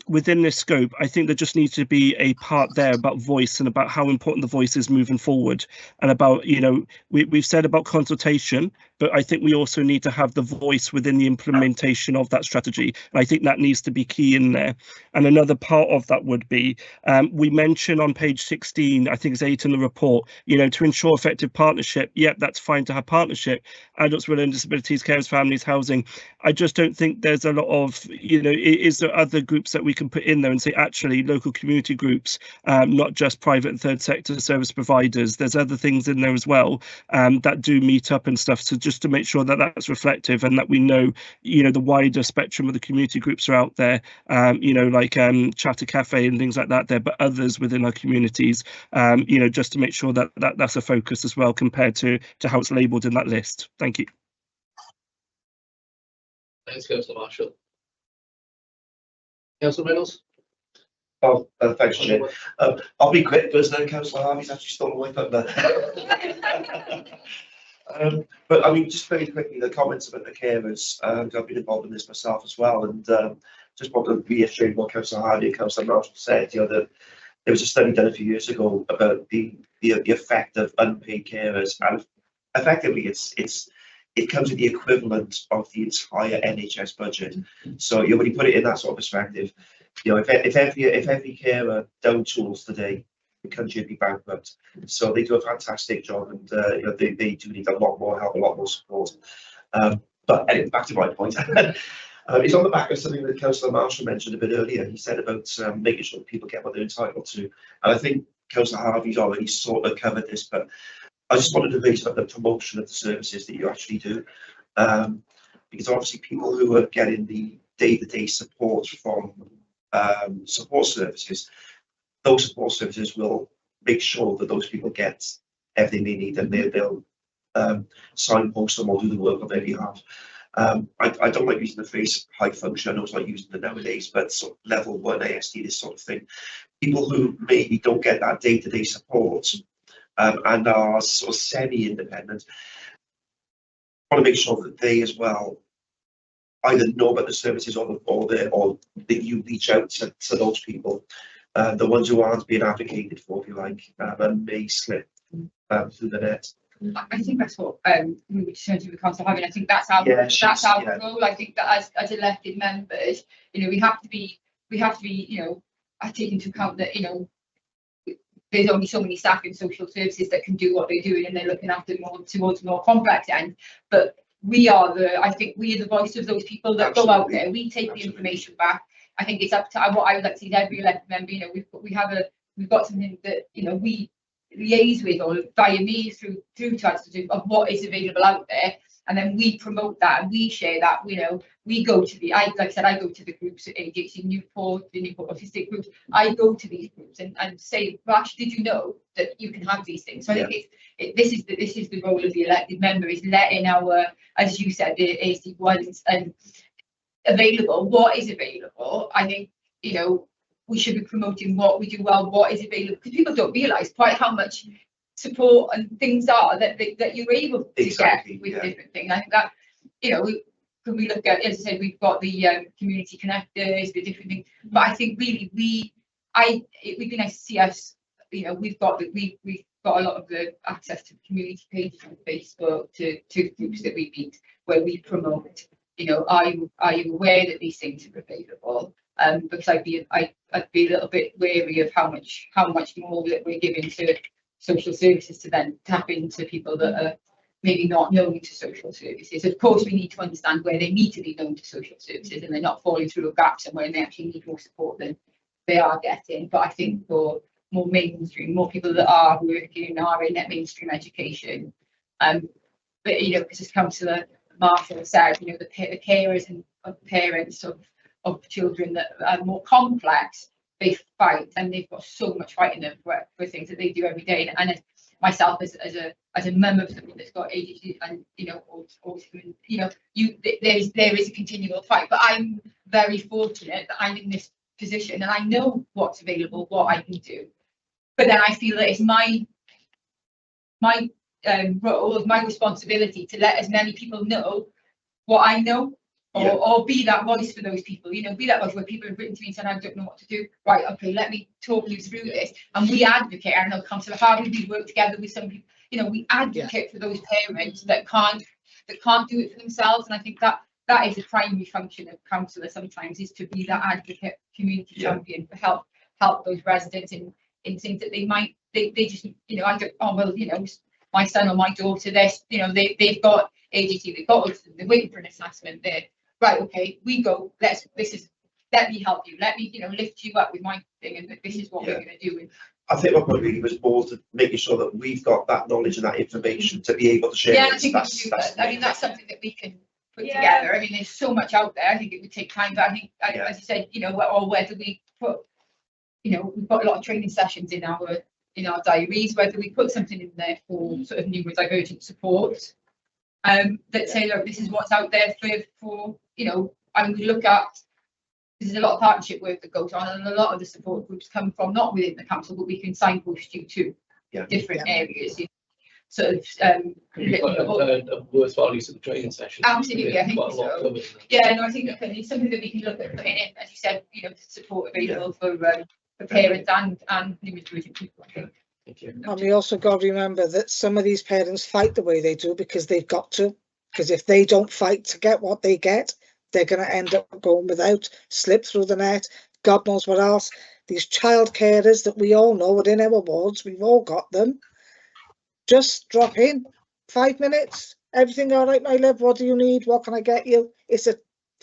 within this scope, I think there just needs to be a part there about voice and about how important the voice is moving forward, and about, you know, we've said about consultation, but I think we also need to have the voice within the implementation of that strategy. And I think that needs to be key in there. And another part of that would be, we mention on page 16, I think it's 8 in the report, you know, to ensure effective partnership. Yep, that's fine to have partnership. Adults with learning disabilities, carers, families, housing. I just don't think there's a lot of, you know, is there other groups that we can put in there and say, actually, local community groups, not just private and third sector service providers. There's other things in there as well that do meet up and stuff. So just to make sure that that's reflective, and that we know, you know, the wider spectrum of the community groups are out there, you know, like Chatter Cafe and things like that there, but others within our communities, you know, just to make sure that that's a focus as well, compared to how it's labelled in that list. Thank you. Thanks, Councillor Marshall. Councillor Reynolds? Oh, thanks, Chair. I'll be quick, because Councillor Harvey's actually stolen my thunder. But I mean, just very quickly, the comments about the carers. I've been involved in this myself as well, and just want to reiterate what Councillor Harvey and Councillor Marshall said. You know, that there was a study done a few years ago about the effect of unpaid carers, and effectively, it comes with the equivalent of the entire NHS budget. So, you know, when you put it in that sort of perspective, you know, if every carer down tools today, the country would be bankrupt. So they do a fantastic job, and you know, they do need a lot more help, a lot more support. But anyway, back to my point. It's on the back of something that Councillor Marshall mentioned a bit earlier. He said about making sure that people get what they're entitled to, and I think Councillor Harvey's already sort of covered this, but I just wanted to raise about the promotion of the services that you actually do, because obviously people who are getting the day-to-day support from support services, those support services will make sure that those people get everything they need, and they'll signpost them or do the work on their behalf. I don't like using the phrase high function. I know it's not using it nowadays, but sort of level 1 ASD, this sort of thing. People who maybe don't get that day-to-day support and are sort of semi-independent, want to make sure that they as well either know about the services or that you reach out to those people, the ones who aren't being advocated for, if you like, and may slip through the net. I think that's what we were trying to do with Councillor Harvey. I think that's our role. I think that as elected members, you know, we have to be, you know, take into account that, you know, there's only so many staff in social services that can do what they're doing, and they're looking after towards more complex end. But I think we are the voice of those people that go out there. We take the information back. I think it's up to what I would like to see every elected member. You know, we've got something that, you know, we liaise with, or via me through chats of what is available out there, and then we promote that and we share that. You know, we go to like I said, I go to the groups at AJC Newport, the Newport autistic groups. I go to these groups and say, well, actually, did you know that you can have these things? So I think this is the role of the elected member, is letting our, as you said, the ASD ones available, what is available. I think, you know, we should be promoting what we do well, what is available, because people don't realise quite how much support and things are that you're able to get with different things. I think that, you know, we look at, as I said, we've got the community connectors, the different things, but I think really it would be nice to see us, you know, we've got a lot of the access to the community pages on Facebook, to groups that we meet, where we promote you know, are you aware that these things are available? Because I'd be a little bit wary of how much more that we're giving to social services to then tap into people that are maybe not known to social services. Of course, we need to understand where they need to be known to social services and they're not falling through a gap somewhere and they actually need more support than they are getting. But I think for more mainstream, more people that are working are in that mainstream education. But you know, as Councillor Marshall said, you know, the carers and parents of children that are more complex, they fight and they've got so much fight in them for things that they do every day. And as myself as a mum of somebody that's got ADHD and you know autism, you know, there is a continual fight. But I'm very fortunate that I'm in this position and I know what's available, what I can do. But then I feel that it's my role, my responsibility to let as many people know what I know, or be that voice for those people, you know, be that voice where people have written to me and said, I don't know what to do. Right, okay, let me talk you through this. And we advocate, I know Councillor Harvey, we work together with some people, you know, we advocate for those parents that can't do it for themselves. And I think that is a primary function of councillor sometimes, is to be that advocate, community champion, for help those residents in things that they just, you know, I don't, oh well, you know, my son or my daughter, you know, they've got ADHD, they've got autism, they're waiting for an assessment. They're right, okay, we go. Let me help you. Let me, you know, lift you up with my thing, and this is what we're going to do. And I think my point really was more to making sure that we've got that knowledge and that information to be able to share. Yeah, I think we can do that. I mean, that's something that we can put together. I mean, there's so much out there. I think it would take time, but I think, as you said, you know, or whether we put, you know, we've got a lot of training sessions in our diaries, whether we put something in there for sort of neurodivergent support, that say, look, this is what's out there for you know, and we look at, there's a lot of partnership work that goes on, and a lot of the support groups come from not within the council, but we can signpost you to different areas. You know, sort of a worthwhile use of the training session. Absolutely, I think so. Yeah, no, I think it's something that we can look at putting in, as you said, you know, support available for parents and neurodivergent people, I think. Thank you. And we also got to remember that some of these parents fight the way they do because they've got to. Because if they don't fight to get what they get, they're going to end up going without, slip through the net, God knows what else. These child carers that we all know are in our wards, we've all got them. Just drop in, 5 minutes. Everything all right, my love? What do you need? What can I get you? It's a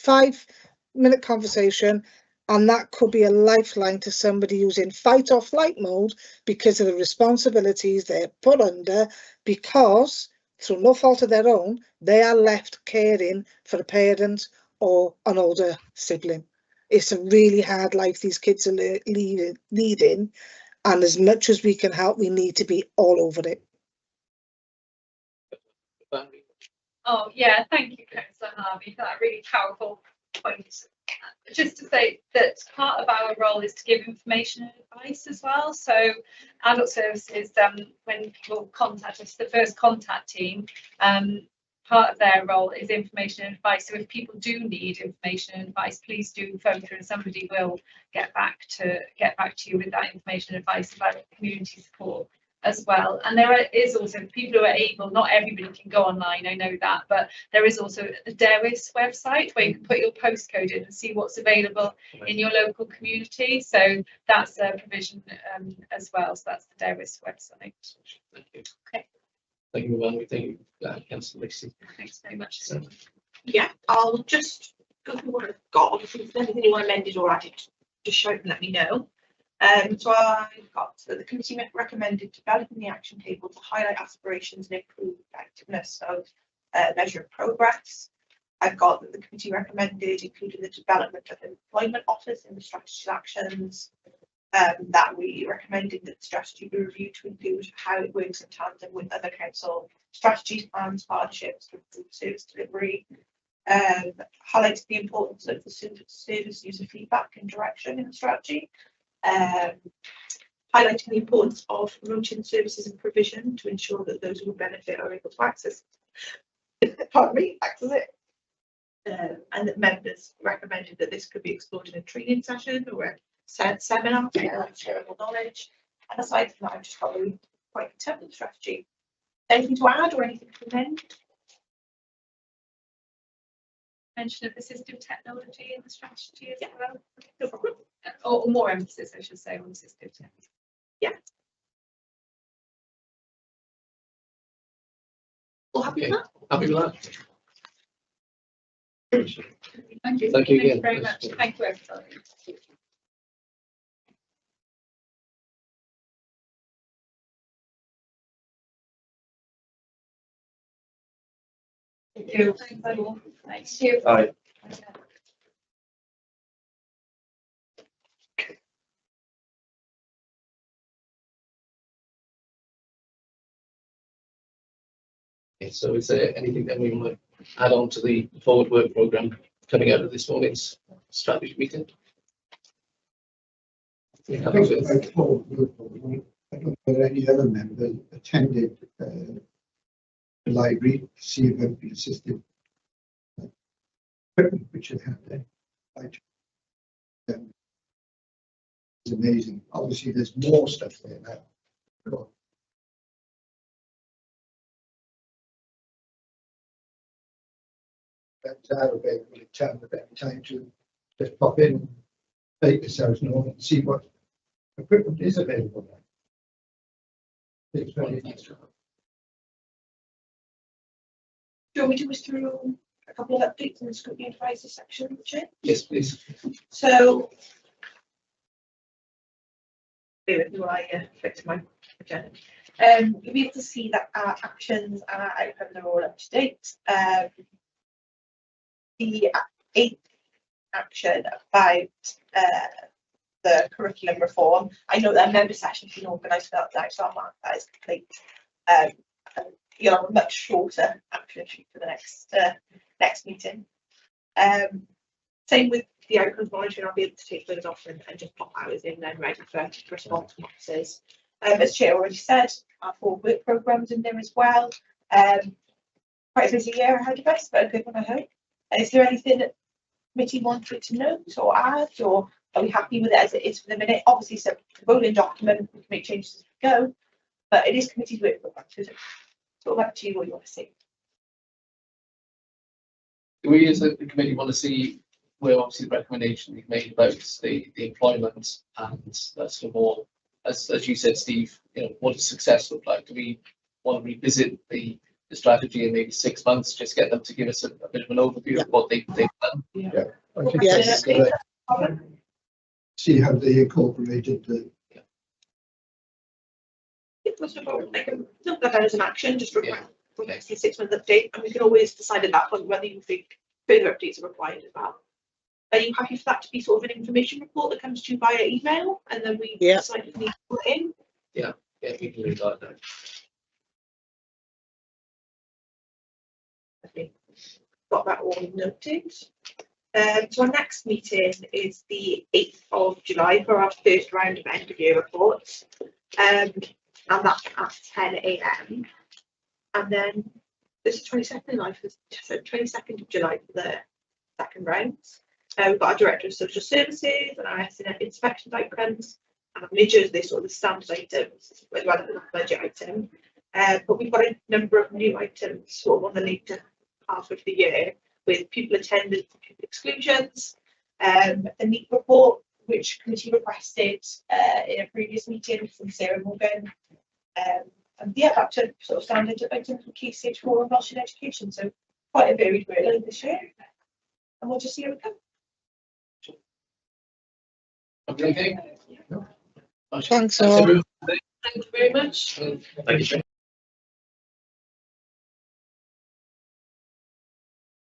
5-minute conversation. And that could be a lifeline to somebody who's in fight or flight mode because of the responsibilities they're put under, because through no fault of their own, they are left caring for a parent or an older sibling. It's a really hard life these kids are leading, and as much as we can help, we need to be all over it. Oh yeah, thank you, Councillor Harvey, for that really powerful point. Just to say that part of our role is to give information and advice as well. So adult services, when people contact us, the first contact team, part of their role is information and advice. So if people do need information and advice, please do phone through and somebody will get back to you with that information and advice about community support as well. And there is also people who are able, not everybody can go online, I know that, but there is also the Dewis website where you can put your postcode in and see what's available in your local community. So that's a provision as well. So that's the Dewis website. Thank you. Okay. Thank you, Melanie. Thank you, Councillor Lacey. Thanks very much. Yeah, I'll just go through what I've got. Obviously, if there's anything you want amended or added, just shout and let me know. So I've got the committee recommended developing the action table to highlight aspirations and improve effectiveness of measure of progress. I've got that the committee recommended including the development of employment offers in the strategy actions. That we recommended that the strategy be reviewed to include how it works in tandem with other council strategies, plans, partnerships for service delivery. Highlighted the importance of the service user feedback and direction in the strategy. Highlighting the importance of promoting services and provision to ensure that those who will benefit are able to access access it. And that members recommended that this could be explored in a training session or a seminar to get shareable knowledge. And aside from that, I've just got a really quite in terms of strategy. Anything to add or anything to amend? mention of assistive technology in the strategy as Yeah. well? No problem. Or more emphasis, I should say, on assistive technology. All happy with Okay. that? Happy with that? Thank you. Thank you Thank you again. very much. Thank you, everybody. Thank you. Thank you. Aye. Okay, so is there anything that we want to add on to the forward work programme coming out of this morning's strategy meeting? I think I told you, I don't know whether any other members attended the library to see about the assistive equipment which they had there. It's amazing. Obviously, there's more stuff there now. But that's out of it. We'll tell them at time to just pop in, take yourselves know and see what equipment is available there. It's very Thanks. Do you want me to whisk through a couple of updates in the Scrutiny Advisor section, Chair? Yes, please. So, bear with me while I fix my agenda. You'll be able to see that our actions and our outcomes are all up to date. The 8th action about the curriculum reform, I know that a member session's been organised for that now, so I'll mark that as complete. And you'll have a much shorter action sheet for the next meeting. Same with the outcomes monitoring, I'll be able to take those off and just pop ours in then ready for response from officers. As Chair already said, our forward work programme's in there as well. Quite a busy year ahead of us, but a good one, I hope. Is there anything that the committee wanted to note or add, or are we happy with it as it is for the minute? Obviously, it's a rolling document, we can make changes as we go, but it is committee's work programme, so it's sort of up to you what you want to see. Do we as a committee want to see where obviously the recommendation we've made about the employment and that's for more, as you said, Steve, you know, what does success look like? Do we want to revisit the strategy in maybe 6 months, just get them to give us a bit of an overview of what they've done? I think Yes. that's see how they incorporated the. It was about, I can note that down as an action, just request the 6-month update, and we can always decide at that point whether you think further updates are required as well. Are you happy for that to be sort of an information report that comes to you via email, and then we decide if we need to put it in? Yeah, we can do that now. Okay, got that all noted. So our next meeting is the 8th of July for our first round of end of year reports, and that's at 10 AM. And then this is 22nd of July for the second round. We've got our Director of Social Services and our inspection outcomes, and our measures, they're sort of the standard items, as well as the budget item. But we've got a number of new items sort of on the later half of the year, with pupil attendance and pupil exclusions, the NEAT report, which committee requested in a previous meeting from Sarah Morgan. And yeah, back to sort of standard items from Key Stage 4 and Welsh in education. So quite a varied workload this year. And we'll just see how it goes. Okay. Thanks, everyone. Thank you very much. Thank you.